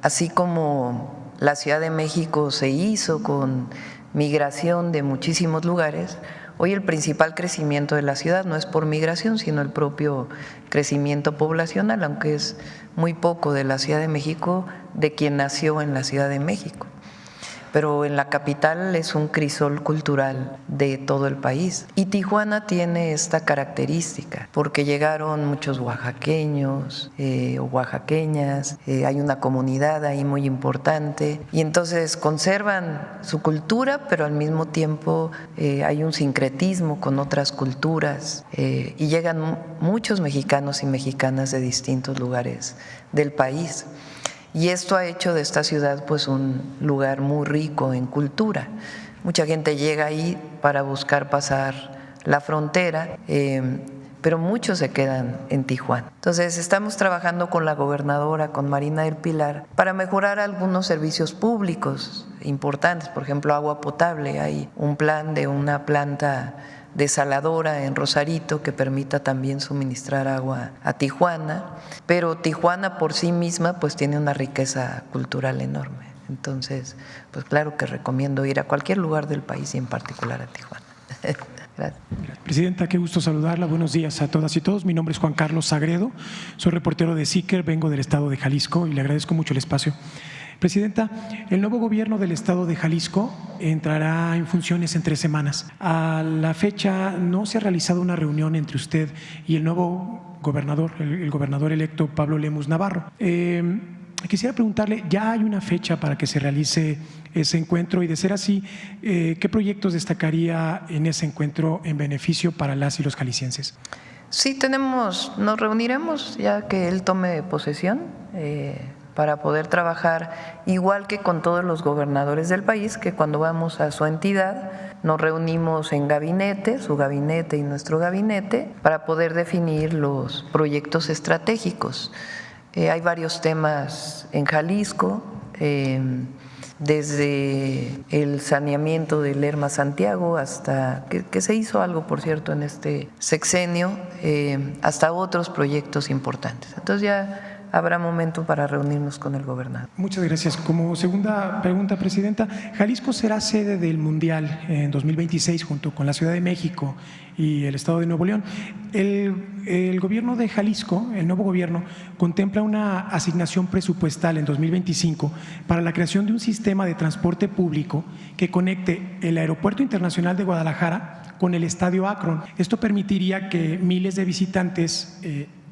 Así como la Ciudad de México se hizo con migración de muchísimos lugares, hoy el principal crecimiento de la ciudad no es por migración, sino el propio crecimiento poblacional, aunque es muy poco de la Ciudad de México de quien nació en la Ciudad de México. Pero en la capital es un crisol cultural de todo el país. Y Tijuana tiene esta característica, porque llegaron muchos oaxaqueños o oaxaqueñas, hay una comunidad ahí muy importante, y entonces conservan su cultura, pero al mismo tiempo hay un sincretismo con otras culturas, y llegan muchos mexicanos y mexicanas de distintos lugares del país. Y esto ha hecho de esta ciudad pues un lugar muy rico en cultura. Mucha gente llega ahí para buscar pasar la frontera, pero muchos se quedan en Tijuana. Entonces estamos trabajando con la gobernadora, con Marina del Pilar, para mejorar algunos servicios públicos importantes, por ejemplo agua potable. Hay un plan de una planta desaladora en Rosarito que permita también suministrar agua a Tijuana, pero Tijuana por sí misma pues tiene una riqueza cultural enorme. Entonces, pues claro que recomiendo ir a cualquier lugar del país y en particular a Tijuana. Gracias. Presidenta, qué gusto saludarla. Buenos días a todas y todos. Mi nombre es Juan Carlos Sagredo, soy reportero de SICER, vengo del estado de Jalisco y le agradezco mucho el espacio. Presidenta, el nuevo gobierno del estado de Jalisco entrará en funciones en 3 semanas. A la fecha no se ha realizado una reunión entre usted y el nuevo gobernador, el gobernador electo Pablo Lemus Navarro. Quisiera preguntarle, ¿ya hay una fecha para que se realice ese encuentro? Y de ser así, ¿qué proyectos destacaría en ese encuentro en beneficio para las y los jaliscienses? Sí, nos reuniremos ya que él tome posesión para poder trabajar igual que con todos los gobernadores del país, que cuando vamos a su entidad nos reunimos en gabinete, su gabinete y nuestro gabinete, para poder definir los proyectos estratégicos. Hay varios temas en Jalisco, desde el saneamiento del Lerma Santiago hasta, que se hizo algo por cierto en este sexenio, hasta otros proyectos importantes. Entonces ya habrá momento para reunirnos con el gobernador. Muchas gracias. Como segunda pregunta, Presidenta, Jalisco será sede del Mundial en 2026 junto con la Ciudad de México y el Estado de Nuevo León. El gobierno de Jalisco, el nuevo gobierno, contempla una asignación presupuestal en 2025 para la creación de un sistema de transporte público que conecte el Aeropuerto Internacional de Guadalajara con el Estadio Akron. Esto permitiría que miles de visitantes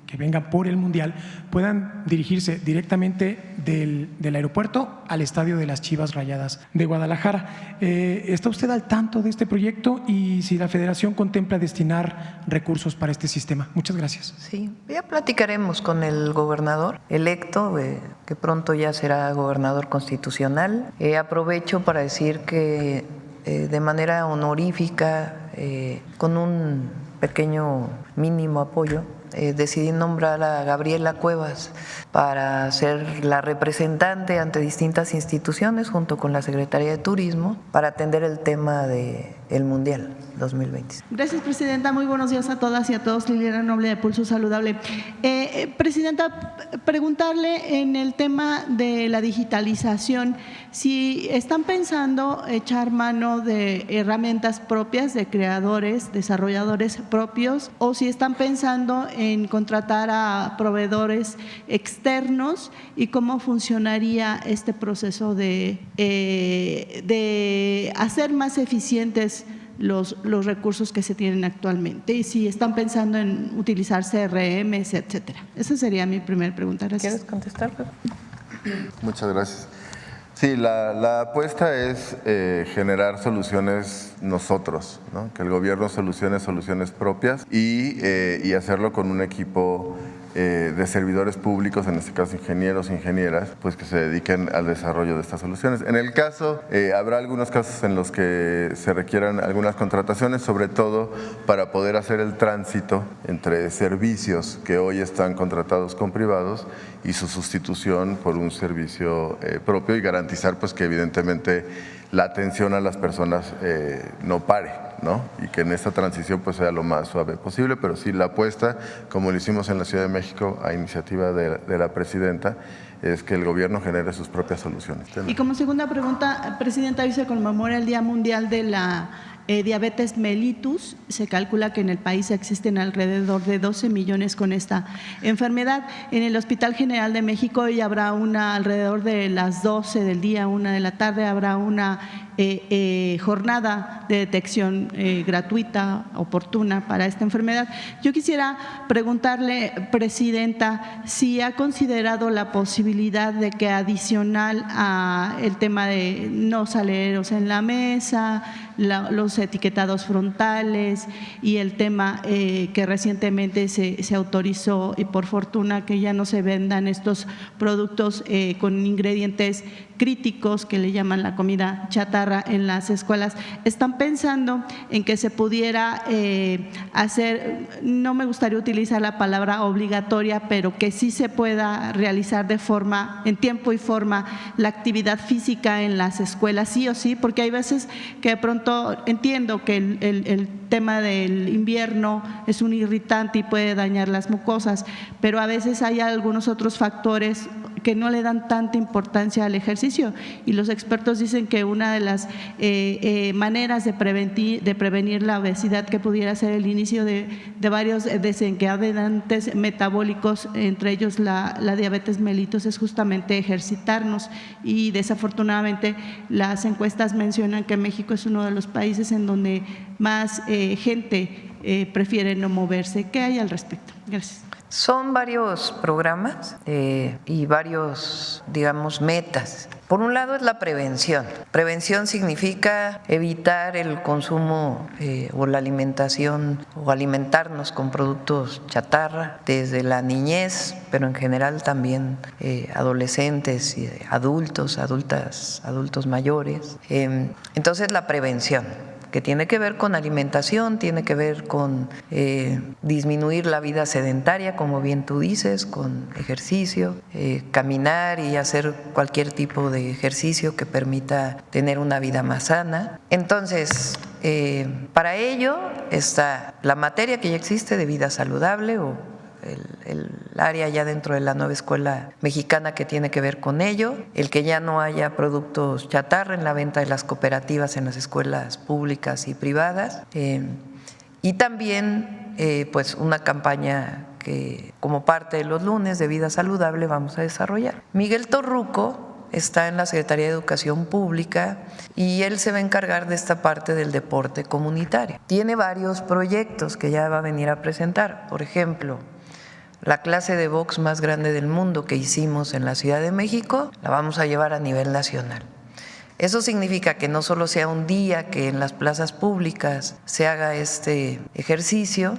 que vengan por el Mundial puedan dirigirse directamente del aeropuerto al estadio de las Chivas Rayadas de Guadalajara. ¿Está usted al tanto de este proyecto y si la Federación contempla destinar recursos para este sistema? Muchas gracias. Sí, ya platicaremos con el gobernador electo, que pronto ya será gobernador constitucional. Aprovecho para decir que de manera honorífica, con un pequeño mínimo apoyo, decidí nombrar a Gabriela Cuevas para ser la representante ante distintas instituciones junto con la Secretaría de Turismo para atender el tema del Mundial 2026. Gracias, Presidenta. Muy buenos días a todas y a todos. Liliana Noble de Pulso Saludable. Presidenta, preguntarle en el tema de la digitalización, si están pensando echar mano de herramientas propias de creadores, desarrolladores propios, o si están pensando en contratar a proveedores externos y cómo funcionaría este proceso de hacer más eficientes los recursos que se tienen actualmente y si están pensando en utilizar CRMs, etcétera. Esa sería mi primera pregunta. Gracias. ¿Quieres contestar, Pepe? Muchas gracias. Sí, la apuesta es generar soluciones nosotros, ¿no? Que el gobierno solucione soluciones propias y hacerlo con un equipo de servidores públicos, en este caso ingenieros e ingenieras, pues que se dediquen al desarrollo de estas soluciones. En el caso, habrá algunos casos en los que se requieran algunas contrataciones, sobre todo para poder hacer el tránsito entre servicios que hoy están contratados con privados y su sustitución por un servicio propio, y garantizar pues que evidentemente la atención a las personas no pare, ¿no? Y que en esta transición pues sea lo más suave posible, pero sí la apuesta, como lo hicimos en la Ciudad de México a iniciativa de la presidenta, es que el gobierno genere sus propias soluciones. Y como segunda pregunta, Presidenta, hoy se conmemora el Día Mundial de la diabetes mellitus. Se calcula que en el país existen alrededor de 12 millones con esta enfermedad. En el Hospital General de México hoy habrá una, alrededor de las 12 del día, 1 de la tarde, habrá una jornada de detección gratuita, oportuna para esta enfermedad. Yo quisiera preguntarle, Presidenta, si ha considerado la posibilidad de que adicional a el tema de no saleros en la mesa, los etiquetados frontales y el tema que recientemente se autorizó, y por fortuna que ya no se vendan estos productos con ingredientes críticos que le llaman la comida chatarra en las escuelas, ¿están pensando en que se pudiera hacer, no me gustaría utilizar la palabra obligatoria, pero que sí se pueda realizar de forma, en tiempo y forma, la actividad física en las escuelas, sí o sí? Porque hay veces que de pronto entiendo que el tema del invierno es un irritante y puede dañar las mucosas, pero a veces hay algunos otros factores que no le dan tanta importancia al ejercicio, y los expertos dicen que una de las maneras de prevenir la obesidad, que pudiera ser el inicio de varios desencadenantes metabólicos, entre ellos la diabetes mellitus, es justamente ejercitarnos, y desafortunadamente las encuestas mencionan que México es uno de los países en donde más gente prefiere no moverse. ¿Qué hay al respecto? Gracias. Son varios programas y varios, digamos, metas. Por un lado es la prevención. Prevención significa evitar el consumo o la alimentación o alimentarnos con productos chatarra desde la niñez, pero en general también adolescentes y adultos mayores. Entonces la prevención, que tiene que ver con alimentación, tiene que ver con disminuir la vida sedentaria, como bien tú dices, con ejercicio, caminar y hacer cualquier tipo de ejercicio que permita tener una vida más sana. Entonces, para ello está la materia que ya existe de vida saludable, o el área ya dentro de la nueva escuela mexicana que tiene que ver con ello, el que ya no haya productos chatarra en la venta de las cooperativas en las escuelas públicas y privadas, y también pues una campaña que como parte de los lunes de vida saludable vamos a desarrollar. Miguel Torruco está en la Secretaría de Educación Pública y él se va a encargar de esta parte del deporte comunitario. Tiene varios proyectos que ya va a venir a presentar. Por ejemplo, la clase de box más grande del mundo que hicimos en la Ciudad de México la vamos a llevar a nivel nacional. Eso significa que no solo sea un día que en las plazas públicas se haga este ejercicio,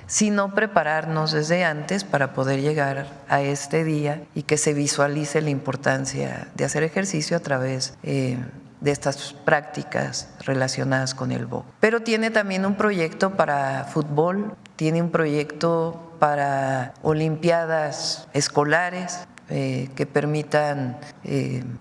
sino prepararnos desde antes para poder llegar a este día y que se visualice la importancia de hacer ejercicio a través de estas prácticas relacionadas con el box. Pero tiene también un proyecto para fútbol, tiene un proyecto para olimpiadas escolares que permitan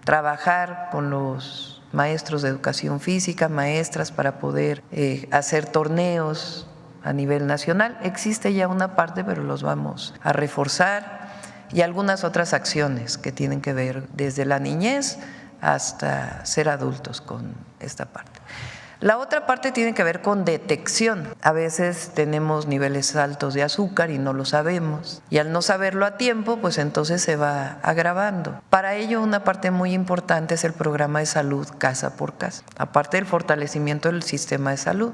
trabajar con los maestros de educación física, maestras, para poder hacer torneos a nivel nacional. Existe ya una parte, pero los vamos a reforzar, y algunas otras acciones que tienen que ver desde la niñez hasta ser adultos con esta parte. La otra parte tiene que ver con detección. A veces tenemos niveles altos de azúcar y no lo sabemos, y al no saberlo a tiempo, pues entonces se va agravando. Para ello, una parte muy importante es el programa de salud casa por casa, aparte del fortalecimiento del sistema de salud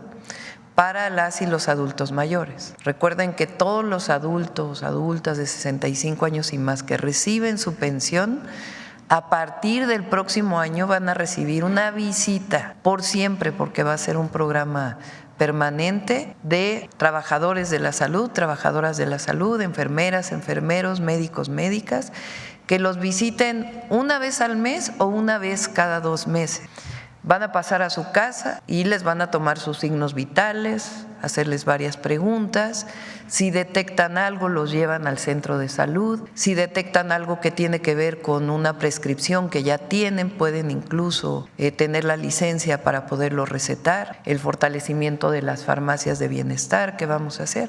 para las y los adultos mayores. Recuerden que todos los adultos, adultas de 65 años y más que reciben su pensión, a partir del próximo año van a recibir una visita por siempre, porque va a ser un programa permanente de trabajadores de la salud, trabajadoras de la salud, enfermeras, enfermeros, médicos, médicas, que los visiten una vez al mes o una vez cada 2 meses. Van a pasar a su casa y les van a tomar sus signos vitales, hacerles varias preguntas. Si detectan algo, los llevan al centro de salud. Si detectan algo que tiene que ver con una prescripción que ya tienen, pueden incluso tener la licencia para poderlo recetar. El fortalecimiento de las farmacias de bienestar que vamos a hacer.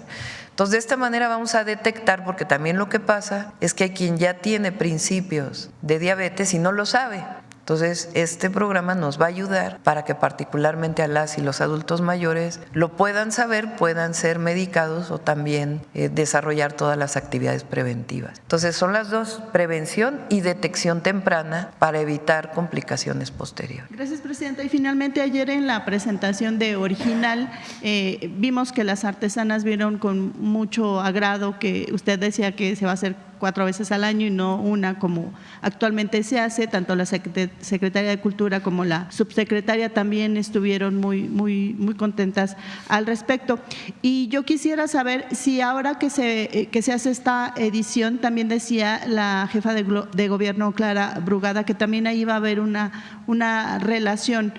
Entonces, de esta manera vamos a detectar, porque también lo que pasa es que hay quien ya tiene principios de diabetes y no lo sabe. Entonces, este programa nos va a ayudar para que particularmente a las y los adultos mayores lo puedan saber, puedan ser medicados o también desarrollar todas las actividades preventivas. Entonces, son las dos, prevención y detección temprana para evitar complicaciones posteriores. Gracias, Presidenta. Y finalmente, ayer en la presentación de Original, vimos que las artesanas vieron con mucho agrado que usted decía que se va a hacer 4 veces al año y no una como actualmente se hace. Tanto la Secretaría de Cultura como la subsecretaria también estuvieron muy contentas al respecto. Y yo quisiera saber si ahora que se hace esta edición, también decía la jefa de gobierno, Clara Brugada, que también ahí va a haber una relación.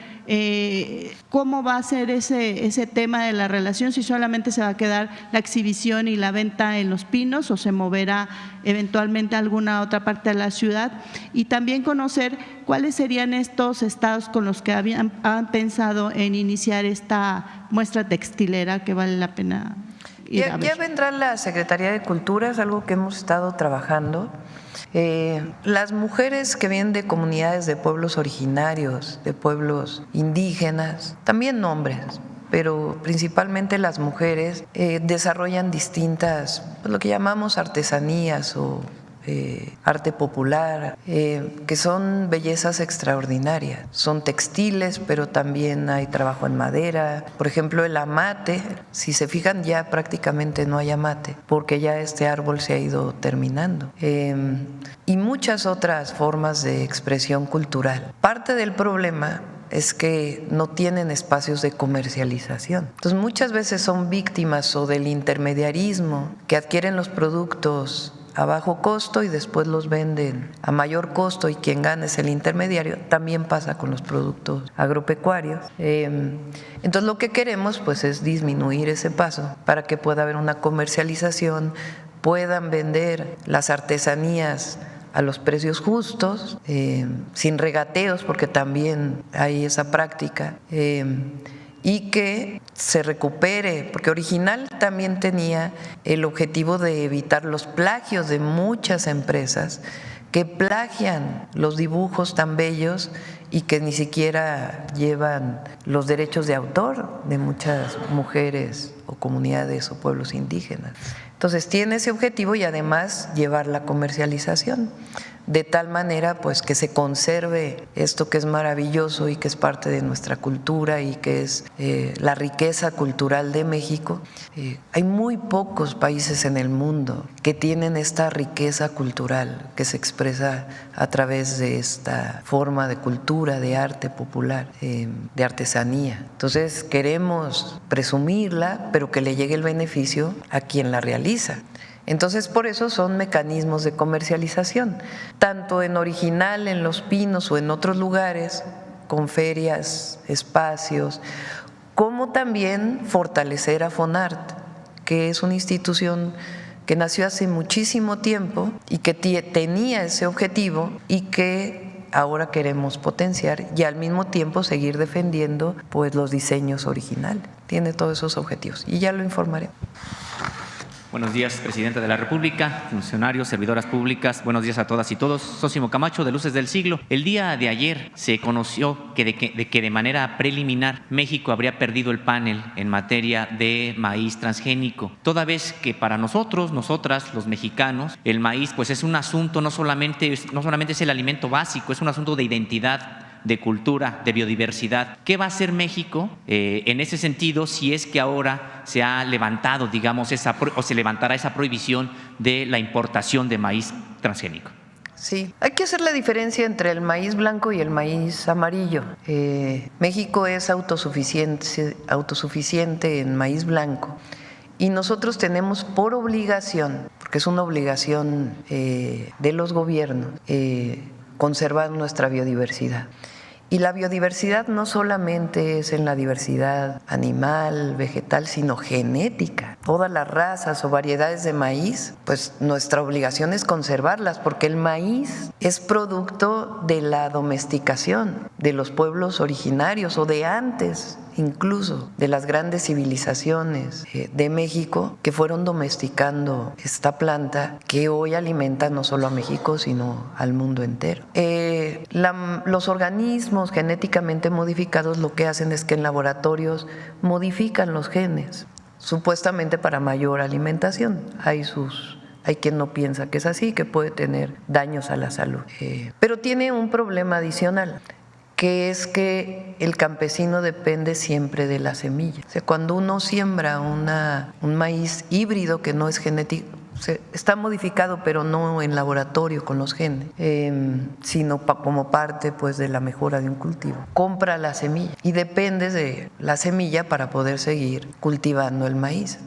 ¿Cómo va a ser ese tema de la relación? Si solamente se va a quedar la exhibición y la venta en Los Pinos o se moverá eventualmente a alguna otra parte de la ciudad, y también conocer cuáles serían estos estados con los que han pensado en iniciar esta muestra textilera que vale la pena ir a ver. Ya vendrá la Secretaría de Cultura, es algo que hemos estado trabajando. Las mujeres que vienen de comunidades de pueblos originarios, de pueblos indígenas, también hombres, pero principalmente las mujeres desarrollan distintas, pues, lo que llamamos artesanías o arte popular, que son bellezas extraordinarias. Son textiles, pero también hay trabajo en madera. Por ejemplo, el amate, si se fijan, ya prácticamente no hay amate, porque ya este árbol se ha ido terminando. Y muchas otras formas de expresión cultural. Parte del problema es que no tienen espacios de comercialización. Entonces, muchas veces son víctimas o del intermediarismo, que adquieren los productos a bajo costo y después los venden a mayor costo, y quien gana es el intermediario. También pasa con los productos agropecuarios. Entonces, lo que queremos pues es disminuir ese paso para que pueda haber una comercialización, puedan vender las artesanías a los precios justos, sin regateos, porque también hay esa práctica, y que se recupere, porque Original también tenía el objetivo de evitar los plagios de muchas empresas que plagian los dibujos tan bellos y que ni siquiera llevan los derechos de autor de muchas mujeres o comunidades o pueblos indígenas. Entonces tiene ese objetivo y además llevar la comercialización de tal manera pues que se conserve esto que es maravilloso y que es parte de nuestra cultura y que es la riqueza cultural de México. Hay muy pocos países en el mundo que tienen esta riqueza cultural que se expresa a través de esta forma de cultura, de arte popular, de artesanía. Entonces queremos presumirla, pero que le llegue el beneficio a quien la realiza. Entonces, por eso son mecanismos de comercialización, tanto en Original, en Los Pinos o en otros lugares, con ferias, espacios, como también fortalecer a FONART, que es una institución que nació hace muchísimo tiempo y que tenía ese objetivo y que ahora queremos potenciar, y al mismo tiempo seguir defendiendo pues los diseños originales. Tiene todos esos objetivos y ya lo informaré. Buenos días, Presidenta de la República, funcionarios, servidoras públicas. Buenos días a todas y todos. Sósimo Camacho, de Luces del Siglo. El día de ayer se conoció que de manera preliminar México habría perdido el panel en materia de maíz transgénico. Toda vez que para nosotros, nosotras, los mexicanos, el maíz pues es un asunto, no solamente es el alimento básico, es un asunto de identidad, de cultura, de biodiversidad. ¿Qué va a hacer México en ese sentido si es que ahora se ha levantado, digamos, o se levantará esa prohibición de la importación de maíz transgénico? Sí, hay que hacer la diferencia entre el maíz blanco y el maíz amarillo. México es autosuficiente en maíz blanco y nosotros tenemos por obligación, porque es una obligación de los gobiernos, conservar nuestra biodiversidad. Y la biodiversidad no solamente es en la diversidad animal, vegetal, sino genética. Todas las razas o variedades de maíz, pues nuestra obligación es conservarlas, porque el maíz es producto de la domesticación de los pueblos originarios o de antes, incluso de las grandes civilizaciones de México que fueron domesticando esta planta que hoy alimenta no solo a México sino al mundo entero. Los organismos genéticamente modificados lo que hacen es que en laboratorios modifican los genes, supuestamente para mayor alimentación. Hay quien no piensa que es así, que puede tener daños a la salud. Pero tiene un problema adicional, que es que el campesino depende siempre de la semilla. O sea, cuando uno siembra un maíz híbrido que no es genético, está modificado pero no en laboratorio con los genes, sino como parte pues de la mejora de un cultivo, compra la semilla y depende de la semilla para poder seguir cultivando el maíz.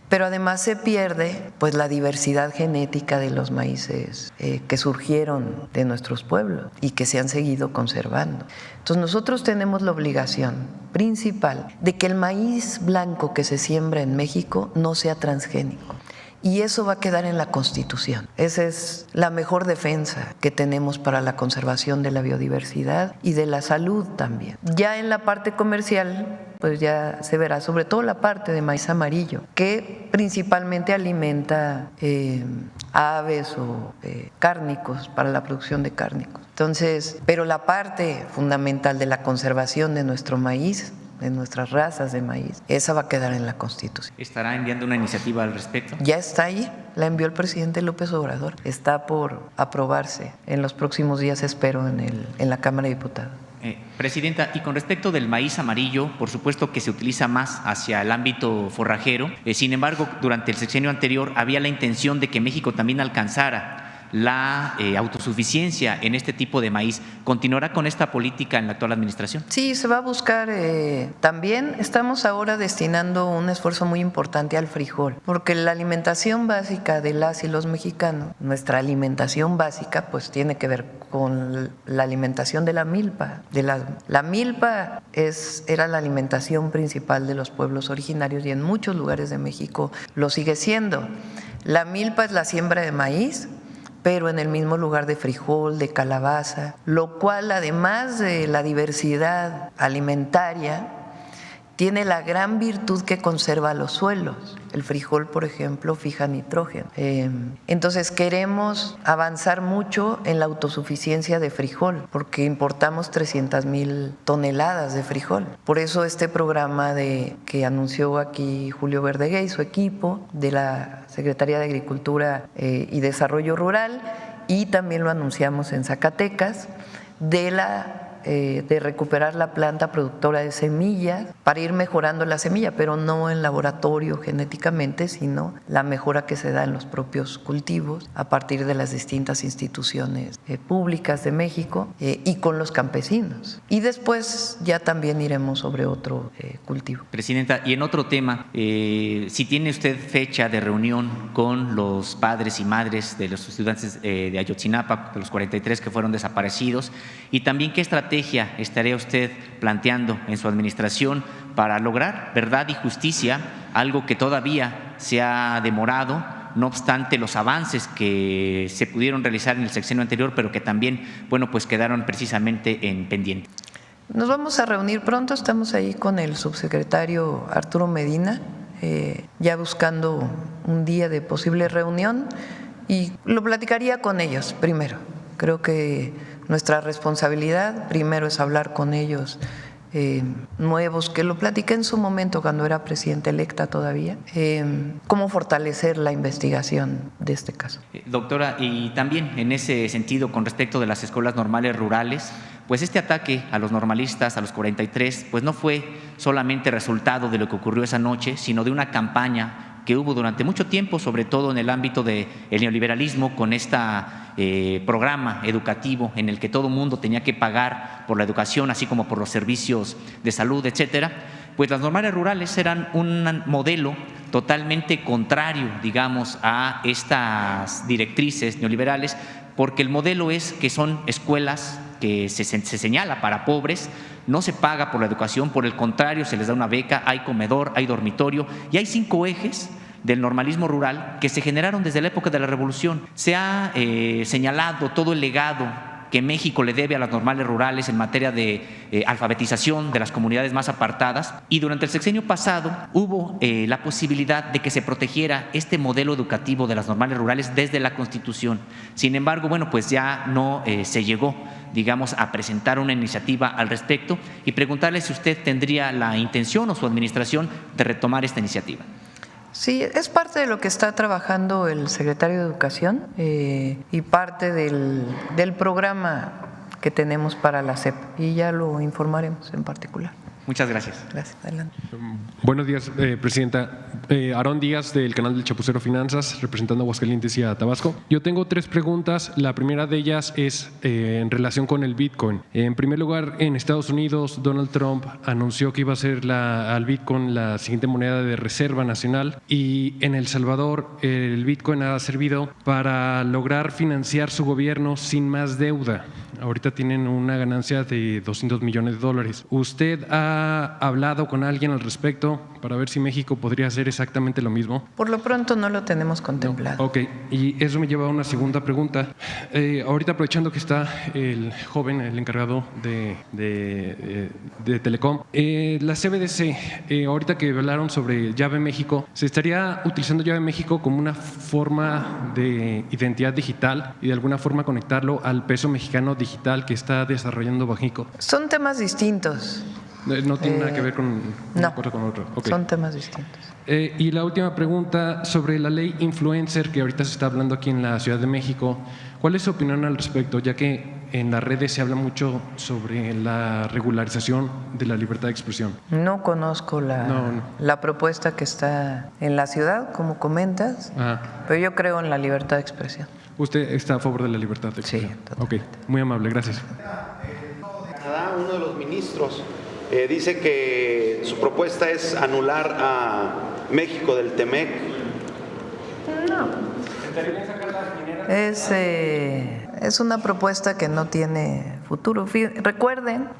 Pero además se pierde pues la diversidad genética de los maíces que surgieron de nuestros pueblos y que se han seguido conservando. Entonces nosotros tenemos la obligación principal de que el maíz blanco que se siembra en México no sea transgénico. Y eso va a quedar en la Constitución. Esa es la mejor defensa que tenemos para la conservación de la biodiversidad y de la salud también. Ya en la parte comercial, pues ya se verá, sobre todo la parte de maíz amarillo, que principalmente alimenta aves o cárnicos, para la producción de cárnicos. Entonces, pero la parte fundamental de la conservación de nuestro maíz, de nuestras razas de maíz, esa va a quedar en la Constitución. ¿Estará enviando una iniciativa al respecto? Ya está ahí, la envió el presidente López Obrador, está por aprobarse en los próximos días, espero, en la Cámara de Diputados. Presidenta, y con respecto del maíz amarillo, por supuesto que se utiliza más hacia el ámbito forrajero, sin embargo, durante el sexenio anterior había la intención de que México también alcanzara la autosuficiencia en este tipo de maíz. ¿Continuará con esta política en la actual administración? Sí, se va a buscar. También estamos ahora destinando un esfuerzo muy importante al frijol, porque la alimentación básica de las y los mexicanos, nuestra alimentación básica, pues tiene que ver con la alimentación de la milpa. La milpa era la alimentación principal de los pueblos originarios y en muchos lugares de México lo sigue siendo. La milpa es la siembra de maíz, pero en el mismo lugar de frijol, de calabaza, lo cual además de la diversidad alimentaria, tiene la gran virtud que conserva los suelos. El frijol, por ejemplo, fija nitrógeno. Entonces queremos avanzar mucho en la autosuficiencia de frijol, porque importamos 300,000 toneladas de frijol. Por eso este programa que anunció aquí Julio Verdeguer y su equipo de la Secretaría de Agricultura y Desarrollo Rural, y también lo anunciamos en Zacatecas, de recuperar la planta productora de semillas para ir mejorando la semilla, pero no en laboratorio genéticamente, sino la mejora que se da en los propios cultivos a partir de las distintas instituciones públicas de México y con los campesinos. Y después ya también iremos sobre otro cultivo. Presidenta, y en otro tema, si tiene usted fecha de reunión con los padres y madres de los estudiantes de Ayotzinapa, de los 43 que fueron desaparecidos, y también qué estrategia estaría usted planteando en su administración para lograr verdad y justicia, algo que todavía se ha demorado, no obstante los avances que se pudieron realizar en el sexenio anterior, pero que también, bueno, pues quedaron precisamente en pendiente? Nos vamos a reunir pronto, estamos ahí con el subsecretario Arturo Medina, ya buscando un día de posible reunión, y lo platicaría con ellos primero. Creo que nuestra responsabilidad primero es hablar con ellos nuevos, que lo platiqué en su momento cuando era presidenta electa todavía, cómo fortalecer la investigación de este caso. Doctora, y también en ese sentido, con respecto de las escuelas normales rurales, pues este ataque a los normalistas, a los 43, pues no fue solamente resultado de lo que ocurrió esa noche, sino de una campaña que hubo durante mucho tiempo, sobre todo en el ámbito del neoliberalismo, con este programa educativo en el que todo mundo tenía que pagar por la educación, así como por los servicios de salud, etcétera, pues las normales rurales eran un modelo totalmente contrario, digamos, a estas directrices neoliberales, porque el modelo es que son escuelas que se señala para pobres, no se paga por la educación, por el contrario, se les da una beca, hay comedor, hay dormitorio y hay 5 ejes del normalismo rural que se generaron desde la época de la Revolución. Se ha señalado todo el legado que México le debe a las normales rurales en materia de alfabetización de las comunidades más apartadas, y durante el sexenio pasado hubo la posibilidad de que se protegiera este modelo educativo de las normales rurales desde la Constitución. Sin embargo, bueno, pues ya no se llegó, digamos, a presentar una iniciativa al respecto, y preguntarle si usted tendría la intención o su administración de retomar esta iniciativa. Sí, es parte de lo que está trabajando el secretario de Educación y parte del programa que tenemos para la SEP, y ya lo informaremos en particular. Muchas gracias. Gracias. Adelante. Buenos días, Presidenta. Aarón Díaz, del canal del Chapucero Finanzas, representando a Aguascalientes y a Tabasco. Yo tengo 3 preguntas. La primera de ellas es en relación con el Bitcoin. En primer lugar, en Estados Unidos, Donald Trump anunció que iba a ser al Bitcoin la siguiente moneda de reserva nacional, y en El Salvador el Bitcoin ha servido para lograr financiar su gobierno sin más deuda. Ahorita tienen una ganancia de $200 millones. ¿Usted ha hablado con alguien al respecto para ver si México podría hacer exactamente lo mismo? Por lo pronto no lo tenemos contemplado. No. Ok, y eso me lleva a una segunda pregunta. Ahorita, aprovechando que está el joven, el encargado de Telecom, la CBDC, ahorita que hablaron sobre Llave México, ¿se estaría utilizando Llave México como una forma de identidad digital y de alguna forma conectarlo al peso mexicano digital que está desarrollando Bajico? Son temas distintos. No tiene nada que ver con una cosa con otra. Okay. Son temas distintos. Y la última pregunta sobre la ley influencer que ahorita se está hablando aquí en la Ciudad de México. ¿Cuál es su opinión al respecto? Ya que en las redes se habla mucho sobre la regularización de la libertad de expresión. No conozco la propuesta que está en la ciudad, como comentas, pero yo creo en la libertad de expresión. ¿Usted está a favor de la libertad de expresión? Sí, totalmente. Ok, muy amable, gracias. Canadá, uno de los ministros dice que su propuesta es anular a México del TEMEC. No. Es una propuesta que no tiene futuro. Recuerden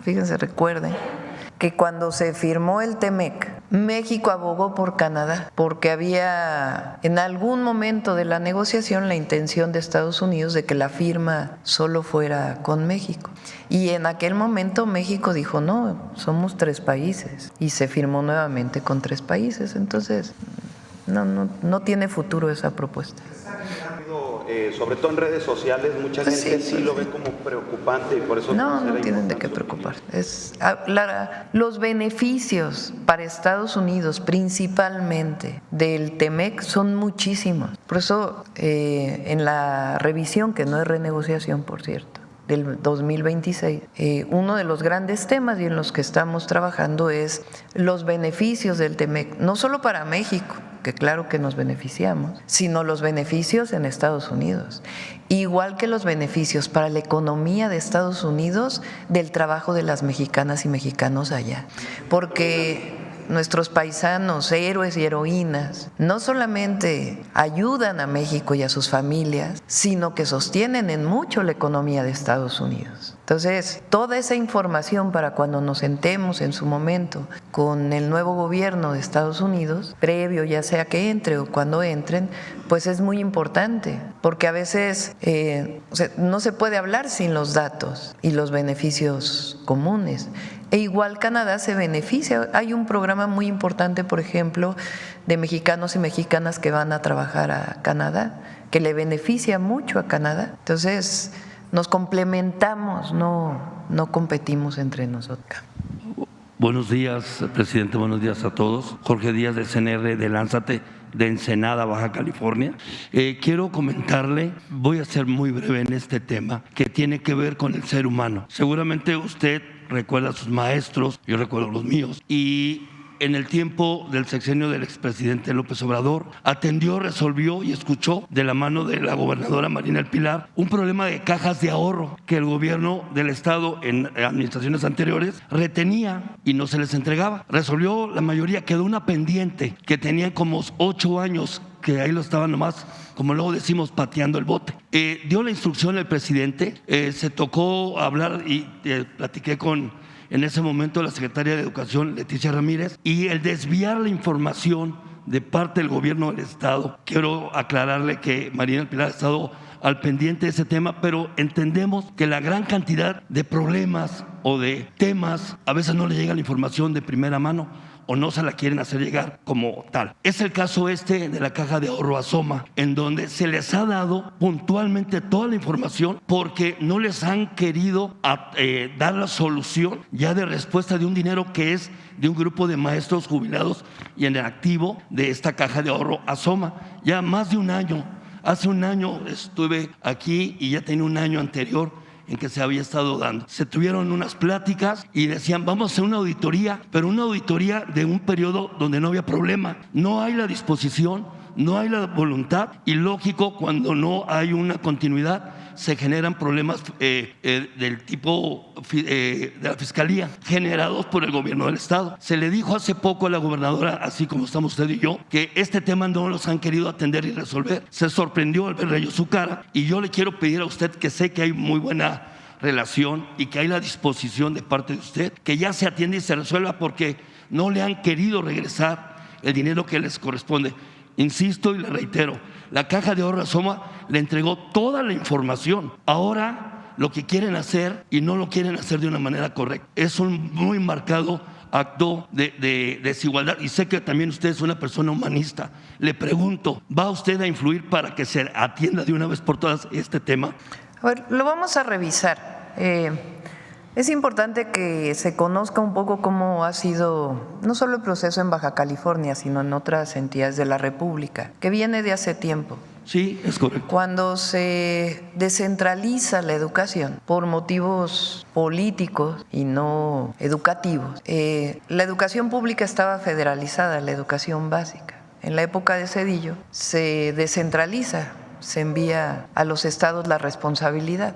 que cuando se firmó el TEMEC, México abogó por Canadá, porque había en algún momento de la negociación la intención de Estados Unidos de que la firma solo fuera con México. Y en aquel momento México dijo, no, somos 3 países, y se firmó nuevamente con 3 países. Entonces, no tiene futuro esa propuesta. Sobre todo en redes sociales, mucha gente sí lo ve como preocupante, y por eso no tienen de qué preocupar. Los beneficios para Estados Unidos, principalmente del TEMEC, son muchísimos. Por eso, en la revisión, que no es renegociación, por cierto, del 2026, uno de los grandes temas y en los que estamos trabajando es los beneficios del TEMEC, no solo para México, que claro que nos beneficiamos, sino los beneficios en Estados Unidos, igual que los beneficios para la economía de Estados Unidos del trabajo de las mexicanas y mexicanos allá, porque nuestros paisanos, héroes y heroínas, no solamente ayudan a México y a sus familias, sino que sostienen en mucho la economía de Estados Unidos. Entonces, toda esa información para cuando nos sentemos en su momento con el nuevo gobierno de Estados Unidos, previo ya sea que entre o cuando entren, pues es muy importante, porque a veces no se puede hablar sin los datos y los beneficios comunes. E igual Canadá se beneficia. Hay un programa muy importante, por ejemplo, de mexicanos y mexicanas que van a trabajar a Canadá, que le beneficia mucho a Canadá. Entonces, nos complementamos, no competimos entre nosotros. Buenos días, presidente, buenos días a todos. Jorge Díaz, de CNR de Lánzate, de Ensenada, Baja California. Quiero comentarle, voy a ser muy breve en este tema, que tiene que ver con el ser humano. Seguramente usted recuerda a sus maestros, yo recuerdo los míos, y en el tiempo del sexenio del expresidente López Obrador atendió, resolvió y escuchó de la mano de la gobernadora Marina del Pilar un problema de cajas de ahorro que el gobierno del estado en administraciones anteriores retenía y no se les entregaba. Resolvió la mayoría, quedó una pendiente que tenían como 8 años que ahí lo estaban nomás, como luego decimos, pateando el bote. Dio la instrucción el presidente, se tocó hablar y platiqué con, en ese momento, la secretaria de Educación, Leticia Ramírez, y el desviar la información de parte del gobierno del estado. Quiero aclararle que Marina del Pilar ha estado al pendiente de ese tema, pero entendemos que la gran cantidad de problemas o de temas, a veces no le llega la información de primera mano o no se la quieren hacer llegar como tal. Es el caso de la caja de ahorro Asoma, en donde se les ha dado puntualmente toda la información porque no les han querido dar la solución ya de respuesta de un dinero que es de un grupo de maestros jubilados y en el activo de esta caja de ahorro Asoma. Ya más de un año, hace un año estuve aquí y ya tenía un año anterior en que se había estado dando. Se tuvieron unas pláticas y decían, vamos a hacer una auditoría, pero una auditoría de un periodo donde no había problema. No hay la disposición, no hay la voluntad y lógico, cuando no hay una continuidad, se generan problemas del tipo de la Fiscalía, generados por el gobierno del estado. Se le dijo hace poco a la gobernadora, así como estamos usted y yo, que este tema no los han querido atender y resolver. Se sorprendió al ver ellos su cara y yo le quiero pedir a usted, que sé que hay muy buena relación y que hay la disposición de parte de usted, que ya se atienda y se resuelva, porque no le han querido regresar el dinero que les corresponde. Insisto y le reitero, la caja de ahorro Asoma le entregó toda la información. Ahora lo que quieren hacer, y no lo quieren hacer de una manera correcta, es un muy marcado acto de desigualdad. Y sé que también usted es una persona humanista. Le pregunto, ¿va usted a influir para que se atienda de una vez por todas este tema? A ver, lo vamos a revisar. Es importante que se conozca un poco cómo ha sido no solo el proceso en Baja California, sino en otras entidades de la República, que viene de hace tiempo. Sí, es correcto. Cuando se descentraliza la educación por motivos políticos y no educativos, la educación pública estaba federalizada, la educación básica. En la época de Zedillo se descentraliza, se envía a los estados la responsabilidad.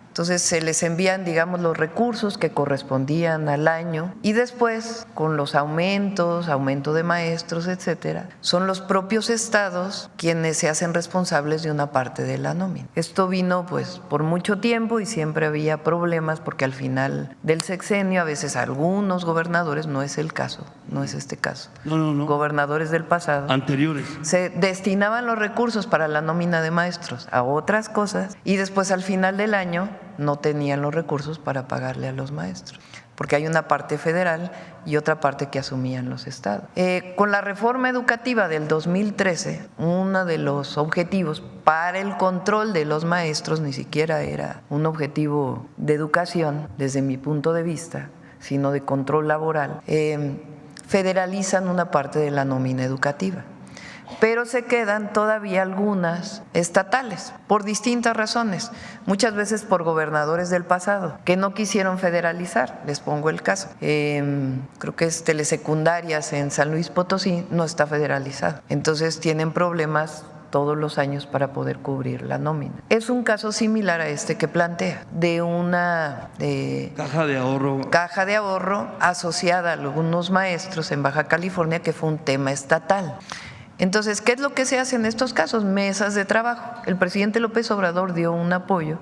Entonces se les envían, digamos, los recursos que correspondían al año y después, con los aumentos, aumento de maestros, etcétera, son los propios estados quienes se hacen responsables de una parte de la nómina. Esto vino pues por mucho tiempo y siempre había problemas porque al final del sexenio a veces algunos gobernadores, no es el caso, no es este caso, no. Gobernadores del pasado, anteriores, se destinaban los recursos para la nómina de maestros a otras cosas y después al final del año no tenían los recursos para pagarle a los maestros, porque hay una parte federal y otra parte que asumían los estados. Con la reforma educativa del 2013, uno de los objetivos para el control de los maestros ni siquiera era un objetivo de educación, desde mi punto de vista, sino de control laboral, federalizan una parte de la nómina educativa. Pero se quedan todavía algunas estatales, por distintas razones, muchas veces por gobernadores del pasado, que no quisieron federalizar. Les pongo el caso. Creo que es Telesecundarias en San Luis Potosí, no está federalizado. Entonces tienen problemas todos los años para poder cubrir la nómina. Es un caso similar a este que plantea, de una caja de ahorro asociada a algunos maestros en Baja California, que fue un tema estatal. Entonces, ¿qué es lo que se hace en estos casos? Mesas de trabajo. El presidente López Obrador dio un apoyo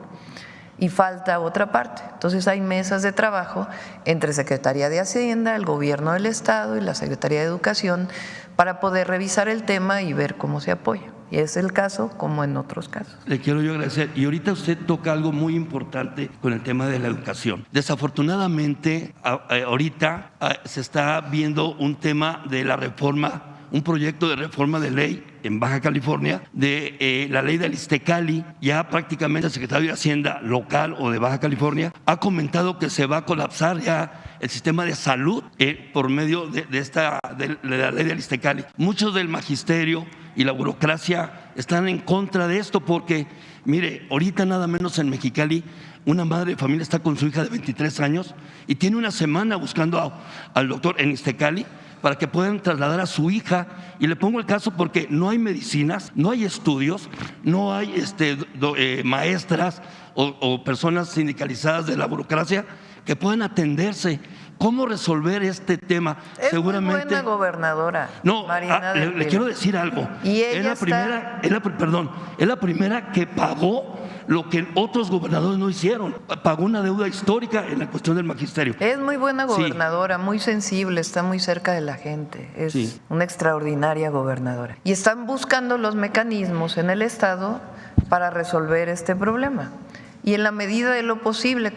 y falta otra parte. Entonces hay mesas de trabajo entre Secretaría de Hacienda, el Gobierno del Estado y la Secretaría de Educación para poder revisar el tema y ver cómo se apoya. Y es el caso como en otros casos. Le quiero yo agradecer. Y ahorita usted toca algo muy importante con el tema de la educación. Desafortunadamente, ahorita se está viendo un tema de la reforma, un proyecto de reforma de ley en Baja California de la ley del Iztecali. Ya prácticamente el secretario de Hacienda local o de Baja California ha comentado que se va a colapsar ya el sistema de salud por medio de la ley del Iztecali. Muchos del magisterio y la burocracia están en contra de esto porque, mire, ahorita nada menos en Mexicali una madre de familia está con su hija de 23 años y tiene una semana buscando al doctor en Iztecali para que puedan trasladar a su hija. Y le pongo el caso porque no hay medicinas, no hay estudios, no hay maestras o personas sindicalizadas de la burocracia que puedan atenderse. ¿Cómo resolver este tema? Es seguramente muy buena gobernadora. No, Marina le quiero decir algo. Y es la primera que pagó lo que otros gobernadores no hicieron. Pagó una deuda histórica en la cuestión del magisterio. Es muy buena gobernadora, muy sensible, está muy cerca de la gente. Es una extraordinaria gobernadora. Y están buscando los mecanismos en el Estado para resolver este problema. Y en la medida de lo posible,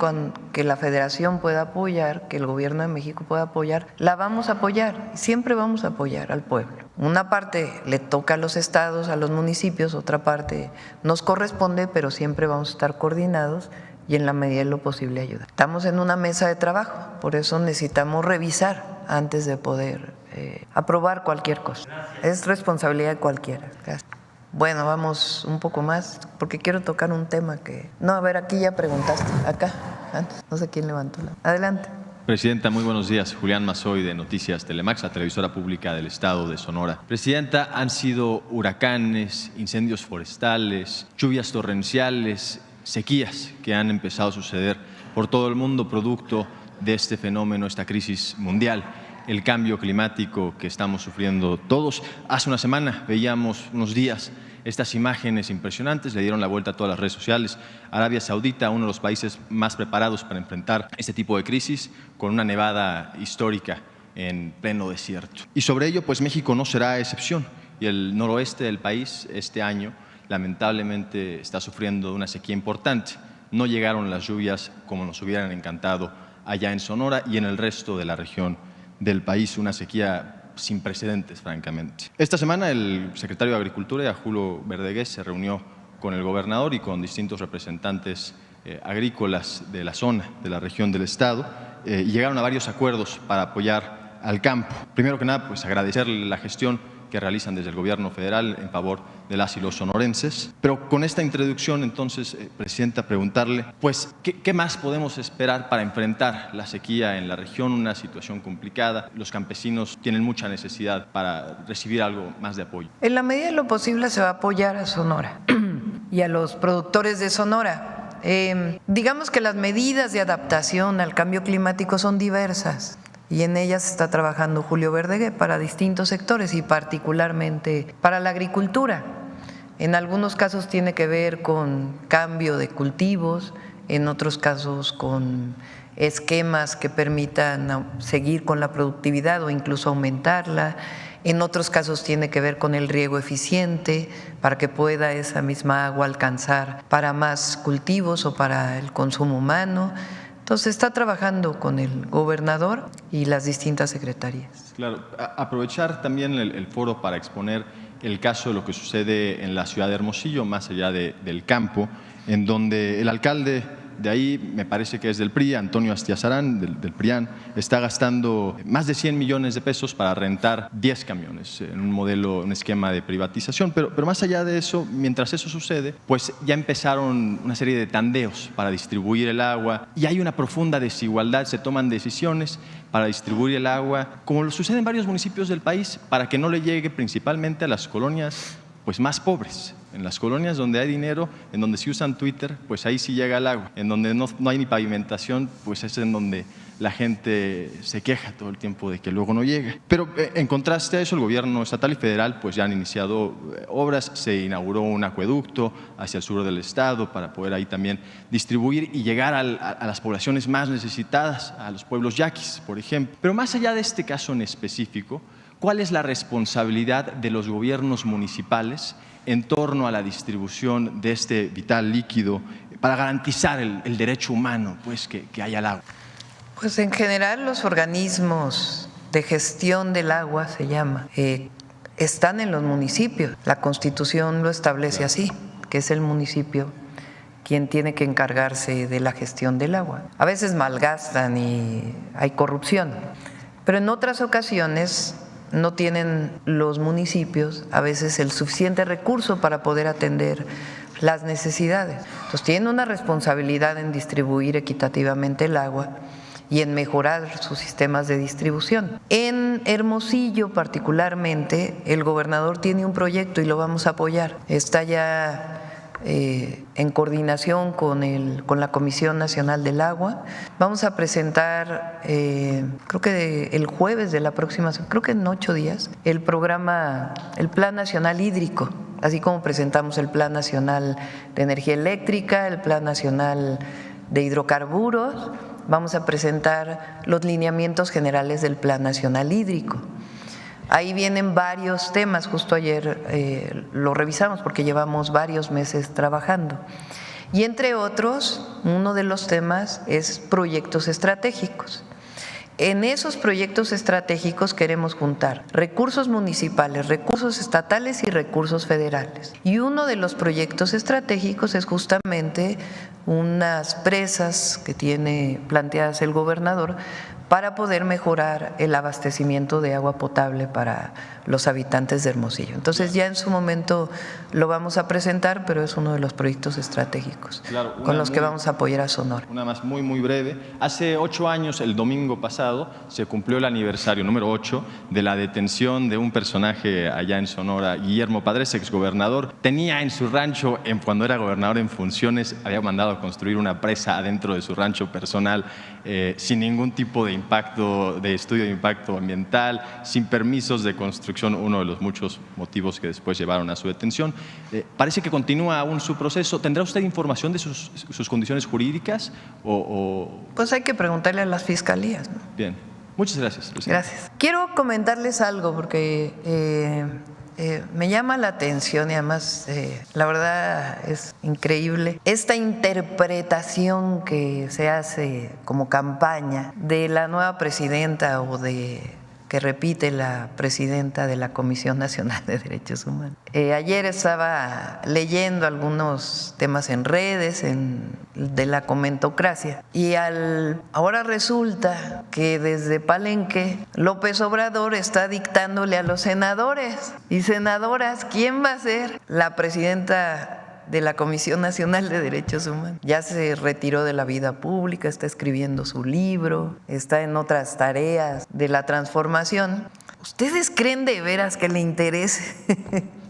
que la Federación pueda apoyar, que el Gobierno de México pueda apoyar, la vamos a apoyar. Siempre vamos a apoyar al pueblo. Una parte le toca a los estados, a los municipios, otra parte nos corresponde, pero siempre vamos a estar coordinados y en la medida de lo posible ayudar. Estamos en una mesa de trabajo, por eso necesitamos revisar antes de poder aprobar cualquier cosa. Es responsabilidad de cualquiera. Gracias. Bueno, vamos un poco más, porque quiero tocar un tema que… No, a ver, aquí ya preguntaste, acá, antes, no sé quién levantó la… Adelante. Presidenta, muy buenos días. Julián Mazoy de Noticias Telemax, la televisora pública del Estado de Sonora. Presidenta, han sido huracanes, incendios forestales, lluvias torrenciales, sequías que han empezado a suceder por todo el mundo producto de este fenómeno, esta crisis mundial. El cambio climático que estamos sufriendo todos. Hace una semana veíamos unos días estas imágenes impresionantes, le dieron la vuelta a todas las redes sociales. Arabia Saudita, uno de los países más preparados para enfrentar este tipo de crisis, con una nevada histórica en pleno desierto. Y sobre ello, pues México no será excepción. Y el noroeste del país este año, lamentablemente, está sufriendo una sequía importante. No llegaron las lluvias como nos hubieran encantado allá en Sonora y en el resto de la región del país, una sequía sin precedentes, francamente. Esta semana el secretario de Agricultura, Julio Verdegués, se reunió con el gobernador y con distintos representantes agrícolas de la zona, de la región del estado, y llegaron a varios acuerdos para apoyar al campo. Primero que nada, pues agradecerle la gestión que realizan desde el gobierno federal en favor de las y los sonorenses. Pero con esta introducción, entonces, Presidenta, preguntarle, pues, ¿qué más podemos esperar para enfrentar la sequía en la región? Una situación complicada. Los campesinos tienen mucha necesidad para recibir algo más de apoyo. En la medida de lo posible se va a apoyar a Sonora y a los productores de Sonora. Digamos que las medidas de adaptación al cambio climático son diversas. Y en ellas está trabajando Julio Verdegué para distintos sectores y particularmente para la agricultura. En algunos casos tiene que ver con cambio de cultivos, en otros casos con esquemas que permitan seguir con la productividad o incluso aumentarla. En otros casos tiene que ver con el riego eficiente para que pueda esa misma agua alcanzar para más cultivos o para el consumo humano. Entonces está trabajando con el gobernador y las distintas secretarías. Claro, aprovechar también el foro para exponer el caso de lo que sucede en la ciudad de Hermosillo, más allá del campo, en donde el alcalde de ahí, me parece que es del PRI, Antonio Astiazarán, del PRIAN, está gastando más de 100 millones de pesos para rentar 10 camiones en un modelo, un esquema de privatización. Pero más allá de eso, mientras eso sucede, pues ya empezaron una serie de tandeos para distribuir el agua y hay una profunda desigualdad, se toman decisiones para distribuir el agua, como lo sucede en varios municipios del país, para que no le llegue principalmente a las colonias pues más pobres. En las colonias donde hay dinero, en donde se usan Twitter, pues ahí sí llega el agua. En donde no hay ni pavimentación, pues es en donde la gente se queja todo el tiempo de que luego no llega. Pero en contraste a eso, el gobierno estatal y federal pues ya han iniciado obras. Se inauguró un acueducto hacia el sur del estado para poder ahí también distribuir y llegar a las poblaciones más necesitadas, a los pueblos yaquis, por ejemplo. Pero más allá de este caso en específico, ¿cuál es la responsabilidad de los gobiernos municipales en torno a la distribución de este vital líquido para garantizar el derecho humano pues, que haya al agua? Pues en general los organismos de gestión del agua, se llama, están en los municipios. La Constitución lo establece así, que es el municipio quien tiene que encargarse de la gestión del agua. A veces malgastan y hay corrupción, pero en otras ocasiones no tienen los municipios a veces el suficiente recurso para poder atender las necesidades. Entonces tienen una responsabilidad en distribuir equitativamente el agua y en mejorar sus sistemas de distribución. En Hermosillo particularmente, el gobernador tiene un proyecto y lo vamos a apoyar. Está ya en coordinación con la Comisión Nacional del Agua. Vamos a presentar, creo que el jueves de la próxima, creo que en 8 días, el Plan Nacional Hídrico, así como presentamos el Plan Nacional de Energía Eléctrica, el Plan Nacional de Hidrocarburos. Vamos a presentar los lineamientos generales del Plan Nacional Hídrico. Ahí vienen varios temas, justo ayer lo revisamos porque llevamos varios meses trabajando. Y entre otros, uno de los temas es proyectos estratégicos. En esos proyectos estratégicos queremos juntar recursos municipales, recursos estatales y recursos federales. Y uno de los proyectos estratégicos es justamente unas presas que tiene planteadas el gobernador para poder mejorar el abastecimiento de agua potable para los habitantes de Hermosillo. Entonces ya en su momento lo vamos a presentar, pero es uno de los proyectos estratégicos con los que vamos a apoyar a Sonora. Una más muy breve. Hace 8 años, el domingo pasado, se cumplió el aniversario número 8 de la detención de un personaje allá en Sonora, Guillermo Padres, exgobernador. Tenía en su rancho, cuando era gobernador en funciones, había mandado a construir una presa adentro de su rancho personal sin ningún tipo de impacto, de estudio de impacto ambiental, sin permisos de construcción, uno de los muchos motivos que después llevaron a su detención. Parece que continúa aún su proceso. ¿Tendrá usted información de sus condiciones jurídicas? Pues hay que preguntarle a las fiscalías, ¿no? Bien, muchas gracias, presidente. Gracias. Quiero comentarles algo porque me llama la atención y además la verdad es increíble esta interpretación que se hace como campaña de la nueva presidenta o que repite la presidenta de la Comisión Nacional de Derechos Humanos. Ayer estaba leyendo algunos temas en redes de la comentocracia y ahora resulta que desde Palenque López Obrador está dictándole a los senadores y senadoras quién va a ser la presidenta de la Comisión Nacional de Derechos Humanos. Ya se retiró de la vida pública, está escribiendo su libro, está en otras tareas de la transformación. ¿Ustedes creen de veras que le interese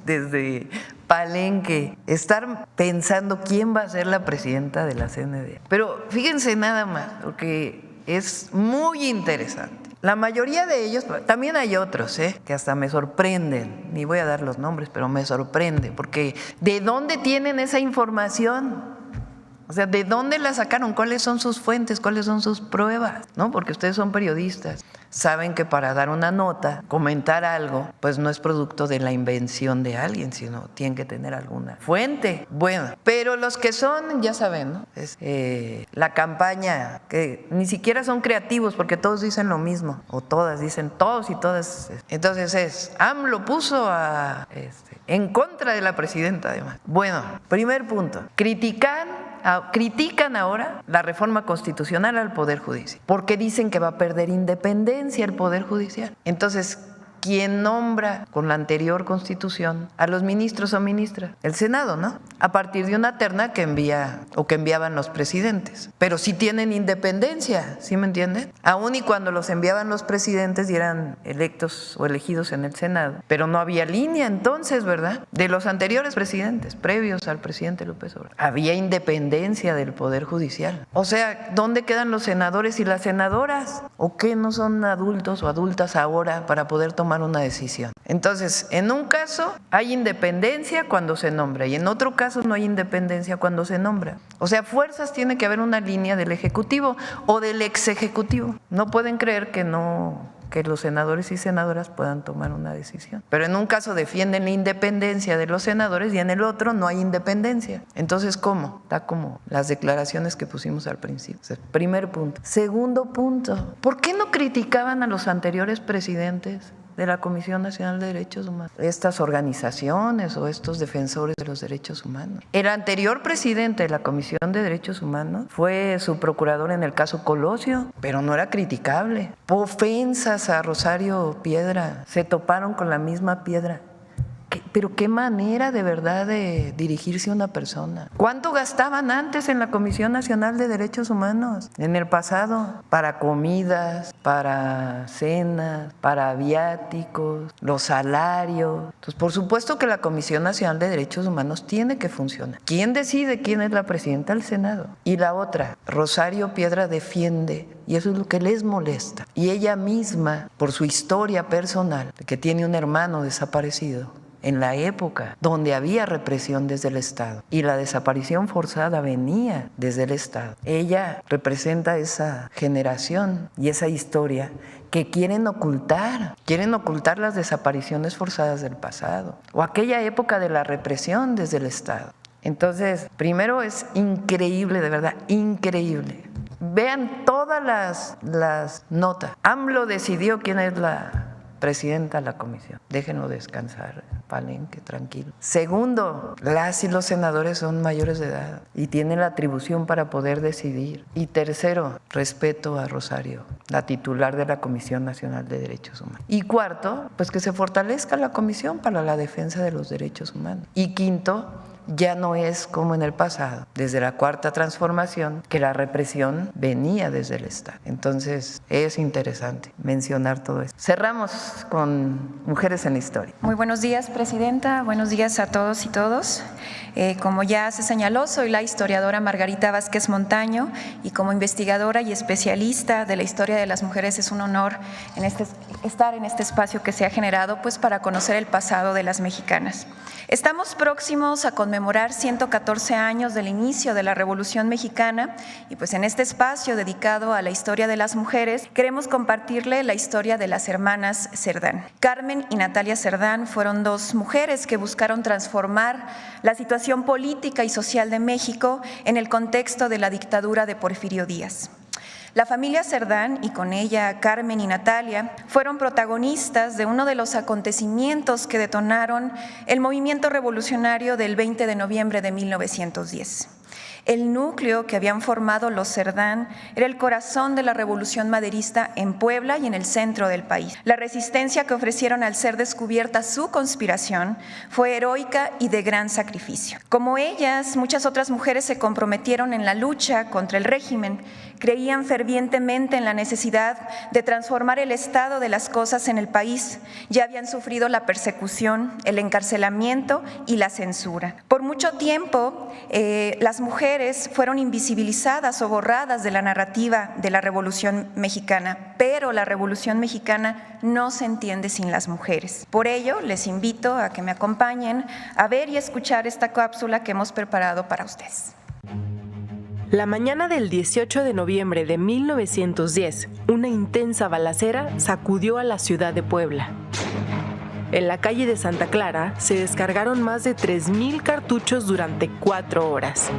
desde Palenque estar pensando quién va a ser la presidenta de la CNDH? Pero fíjense nada más, porque es muy interesante. La mayoría de ellos, también hay otros que hasta me sorprenden, ni voy a dar los nombres, pero me sorprende, porque ¿de dónde tienen esa información? O sea, ¿de dónde la sacaron? ¿Cuáles son sus fuentes? ¿Cuáles son sus pruebas? ¿No? Porque ustedes son periodistas. Saben que para dar una nota, comentar algo, pues no es producto de la invención de alguien, sino tienen que tener alguna fuente. Bueno, pero los que son, ya saben, ¿no? Es, la campaña, que ni siquiera son creativos porque todos dicen lo mismo, o todas dicen todos y todas. Entonces AMLO puso en contra de la presidenta además. Bueno, primer punto, critican ahora la reforma constitucional al Poder Judicial, porque dicen que va a perder independencia el Poder Judicial. Entonces, ¿quién nombra con la anterior Constitución a los ministros o ministras? El Senado, ¿no? A partir de una terna que enviaban los presidentes. Pero sí tienen independencia, ¿sí me entienden? Aún y cuando los enviaban los presidentes y eran electos o elegidos en el Senado. Pero no había línea entonces, ¿verdad? De los anteriores presidentes, previos al presidente López Obrador. Había independencia del Poder Judicial. O sea, ¿dónde quedan los senadores y las senadoras? ¿O qué no son adultos o adultas ahora para poder tomar una decisión? Entonces, en un caso hay independencia cuando se nombra y en otro caso no hay independencia cuando se nombra. O sea, fuerzas tiene que haber una línea del Ejecutivo o del ex Ejecutivo. No pueden creer que los senadores y senadoras puedan tomar una decisión. Pero en un caso defienden la independencia de los senadores y en el otro no hay independencia. Entonces, ¿cómo? Está como las declaraciones que pusimos al principio. Primer punto. Segundo punto, ¿por qué no criticaban a los anteriores presidentes de la Comisión Nacional de Derechos Humanos? Estas organizaciones o estos defensores de los derechos humanos. El anterior presidente de la Comisión de Derechos Humanos fue su procurador en el caso Colosio, pero no era criticable. Ofensas a Rosario Piedra, se toparon con la misma piedra. Pero qué manera de verdad de dirigirse a una persona. ¿Cuánto gastaban antes en la Comisión Nacional de Derechos Humanos en el pasado? Para comidas, para cenas, para viáticos, los salarios. Entonces, por supuesto que la Comisión Nacional de Derechos Humanos tiene que funcionar. ¿Quién decide quién es la presidenta del Senado? Y la otra, Rosario Piedra defiende, y eso es lo que les molesta. Y ella misma, por su historia personal, que tiene un hermano desaparecido, en la época donde había represión desde el Estado y la desaparición forzada venía desde el Estado. Ella representa esa generación y esa historia que quieren ocultar las desapariciones forzadas del pasado o aquella época de la represión desde el Estado. Entonces, primero es increíble, de verdad, increíble. Vean todas las notas. AMLO decidió quién es la presidenta de la comisión. Déjenlo descansar, Palenque, tranquilo. Segundo, las y los senadores son mayores de edad y tienen la atribución para poder decidir. Y tercero, respeto a Rosario, la titular de la Comisión Nacional de Derechos Humanos. Y cuarto, pues que se fortalezca la Comisión para la Defensa de los Derechos Humanos. Y quinto, ya no es como en el pasado, desde la Cuarta Transformación, que la represión venía desde el Estado. Entonces, es interesante mencionar todo esto. Cerramos con Mujeres en la Historia. Muy buenos días, Presidenta. Buenos días a todos y todos. Como ya se señaló, soy la historiadora Margarita Vázquez Montaño y como investigadora y especialista de la historia de las mujeres es un honor estar en este espacio que se ha generado pues, para conocer el pasado de las mexicanas. Estamos próximos a conmemorar 114 años del inicio de la Revolución Mexicana y pues en este espacio dedicado a la historia de las mujeres queremos compartirle la historia de las hermanas Cerdán. Carmen y Natalia Cerdán fueron dos mujeres que buscaron transformar la situación política y social de México en el contexto de la dictadura de Porfirio Díaz. La familia Cerdán, y con ella Carmen y Natalia, fueron protagonistas de uno de los acontecimientos que detonaron el movimiento revolucionario del 20 de noviembre de 1910. El núcleo que habían formado los Cerdán era el corazón de la revolución maderista en Puebla y en el centro del país. La resistencia que ofrecieron al ser descubierta su conspiración fue heroica y de gran sacrificio. Como ellas, muchas otras mujeres se comprometieron en la lucha contra el régimen, creían fervientemente en la necesidad de transformar el estado de las cosas en el país. Ya habían sufrido la persecución, el encarcelamiento y la censura. Por mucho tiempo, las mujeres fueron invisibilizadas o borradas de la narrativa de la Revolución Mexicana, pero la Revolución Mexicana no se entiende sin las mujeres. Por ello, les invito a que me acompañen a ver y escuchar esta cápsula que hemos preparado para ustedes. La mañana del 18 de noviembre de 1910, una intensa balacera sacudió a la ciudad de Puebla. En la calle de Santa Clara se descargaron más de 3,000 cartuchos durante 4 horas.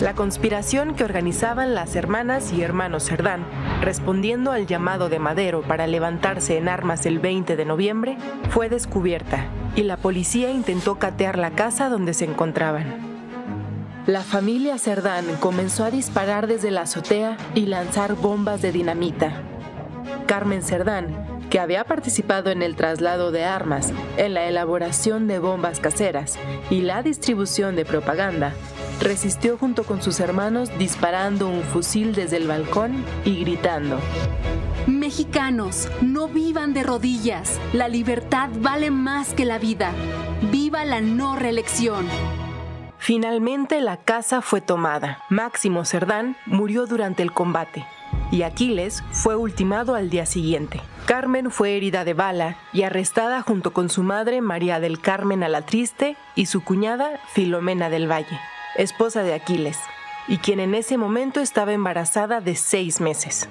La conspiración que organizaban las hermanas y hermanos Cerdán, respondiendo al llamado de Madero para levantarse en armas el 20 de noviembre, fue descubierta y la policía intentó catear la casa donde se encontraban. La familia Cerdán comenzó a disparar desde la azotea y lanzar bombas de dinamita. Carmen Cerdán, que había participado en el traslado de armas, en la elaboración de bombas caseras y la distribución de propaganda, resistió junto con sus hermanos disparando un fusil desde el balcón y gritando: Mexicanos, no vivan de rodillas. La libertad vale más que la vida. ¡Viva la no reelección! Finalmente la casa fue tomada. Máximo Cerdán murió durante el combate y Aquiles fue ultimado al día siguiente. Carmen fue herida de bala y arrestada junto con su madre María del Carmen Alatriste y su cuñada Filomena del Valle, esposa de Aquiles, y quien en ese momento estaba embarazada de 6 meses.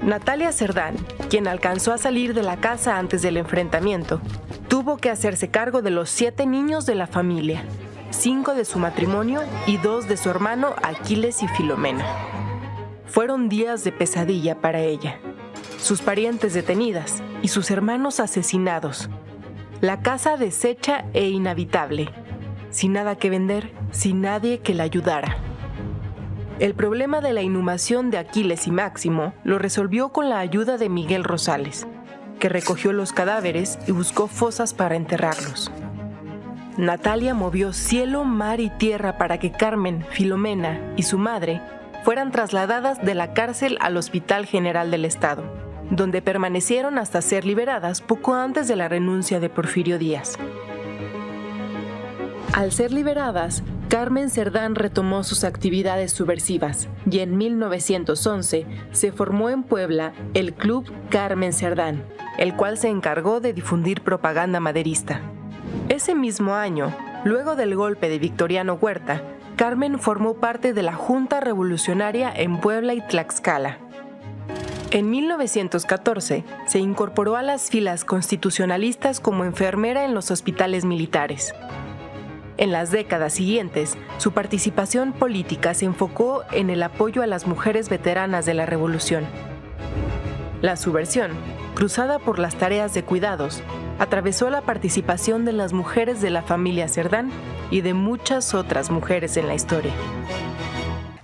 Natalia Cerdán, quien alcanzó a salir de la casa antes del enfrentamiento, tuvo que hacerse cargo de los 7 niños de la familia, 5 de su matrimonio y 2 de su hermano Aquiles y Filomena. Fueron días de pesadilla para ella, sus parientes detenidas y sus hermanos asesinados, la casa deshecha e inhabitable, sin nada que vender, sin nadie que la ayudara. El problema de la inhumación de Aquiles y Máximo lo resolvió con la ayuda de Miguel Rosales, que recogió los cadáveres y buscó fosas para enterrarlos. Natalia movió cielo, mar y tierra para que Carmen, Filomena y su madre fueran trasladadas de la cárcel al Hospital General del Estado, donde permanecieron hasta ser liberadas poco antes de la renuncia de Porfirio Díaz. Al ser liberadas, Carmen Cerdán retomó sus actividades subversivas y en 1911 se formó en Puebla el Club Carmen Cerdán, el cual se encargó de difundir propaganda maderista. Ese mismo año, luego del golpe de Victoriano Huerta, Carmen formó parte de la Junta Revolucionaria en Puebla y Tlaxcala. En 1914 se incorporó a las filas constitucionalistas como enfermera en los hospitales militares. En las décadas siguientes, su participación política se enfocó en el apoyo a las mujeres veteranas de la Revolución. La subversión, cruzada por las tareas de cuidados, atravesó la participación de las mujeres de la familia Cerdán y de muchas otras mujeres en la historia.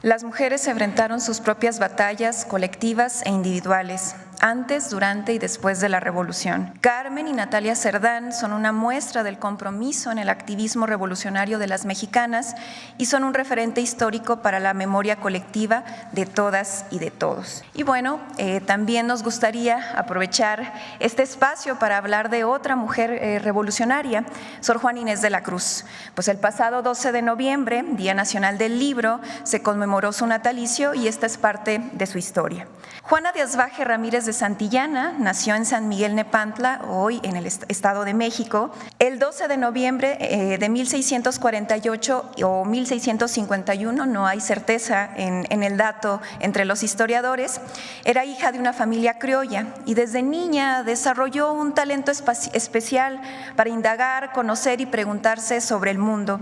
Las mujeres enfrentaron sus propias batallas colectivas e individuales, antes, durante y después de la Revolución. Carmen y Natalia Cerdán son una muestra del compromiso en el activismo revolucionario de las mexicanas y son un referente histórico para la memoria colectiva de todas y de todos. Y bueno, también nos gustaría aprovechar este espacio para hablar de otra mujer revolucionaria, Sor Juana Inés de la Cruz. Pues el pasado 12 de noviembre, Día Nacional del Libro, se conmemoró su natalicio y esta es parte de su historia. Juana de Asbaje Ramírez de Santillana nació en San Miguel Nepantla, hoy en el Estado de México, el 12 de noviembre de 1648 o 1651, no hay certeza en el dato entre los historiadores. Era hija de una familia criolla y desde niña desarrolló un talento especial para indagar, conocer y preguntarse sobre el mundo.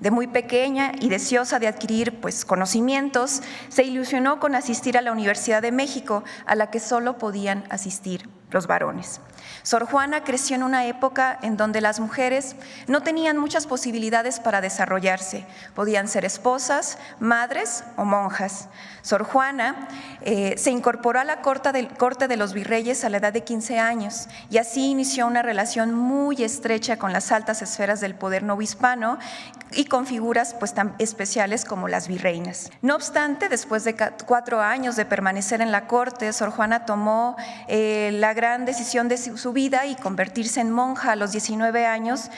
De muy pequeña y deseosa de adquirir conocimientos, se ilusionó con asistir a la Universidad de México, a la que solo podían asistir los varones. Sor Juana creció en una época en donde las mujeres no tenían muchas posibilidades para desarrollarse. Podían ser esposas, madres o monjas. Sor Juana se incorporó a la corte de los virreyes a la edad de 15 años y así inició una relación muy estrecha con las altas esferas del poder novohispano y con figuras tan especiales como las virreinas. No obstante, después de 4 años de permanecer en la corte, Sor Juana tomó la gran decisión de su vida y convertirse en monja a los 19 años,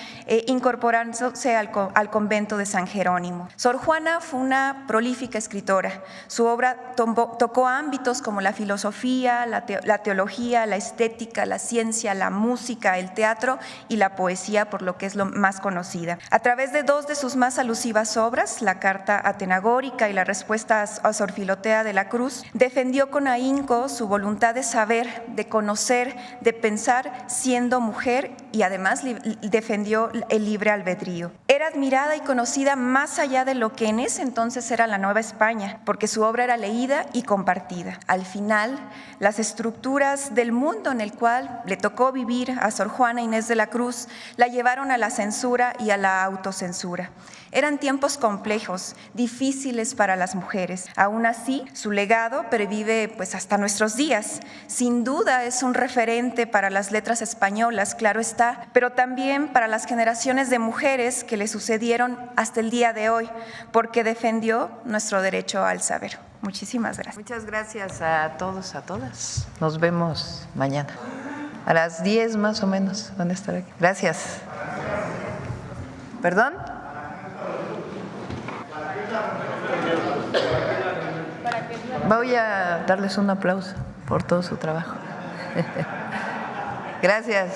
incorporándose al convento de San Jerónimo. Sor Juana fue una prolífica escritora. Su obra tocó ámbitos como la filosofía, la teología, la estética, la ciencia, la música, el teatro y la poesía, por lo que es lo más conocida. A través de 2 de sus más alusivas obras, la Carta Atenagórica y la Respuesta a Sor Filotea de la Cruz, defendió con ahínco su voluntad de saber, de conocer, de pensar siendo mujer y además defendió el libre albedrío. Era admirada y conocida más allá de lo que en ese entonces era la Nueva España, porque su obra era leída y compartida. Al final, las estructuras del mundo en el cual le tocó vivir a Sor Juana Inés de la Cruz la llevaron a la censura y a la autocensura. Eran tiempos complejos, difíciles para las mujeres. Aún así, su legado pervive hasta nuestros días. Sin duda es un referente para las letras españolas, claro está, pero también para las generaciones de mujeres que le sucedieron hasta el día de hoy, porque defendió nuestro derecho al saber. Muchísimas gracias. Muchas gracias a todos, a todas. Nos vemos mañana. A las 10 más o menos van a estar aquí. Gracias. ¿Perdón? Voy a darles un aplauso por todo su trabajo. Gracias.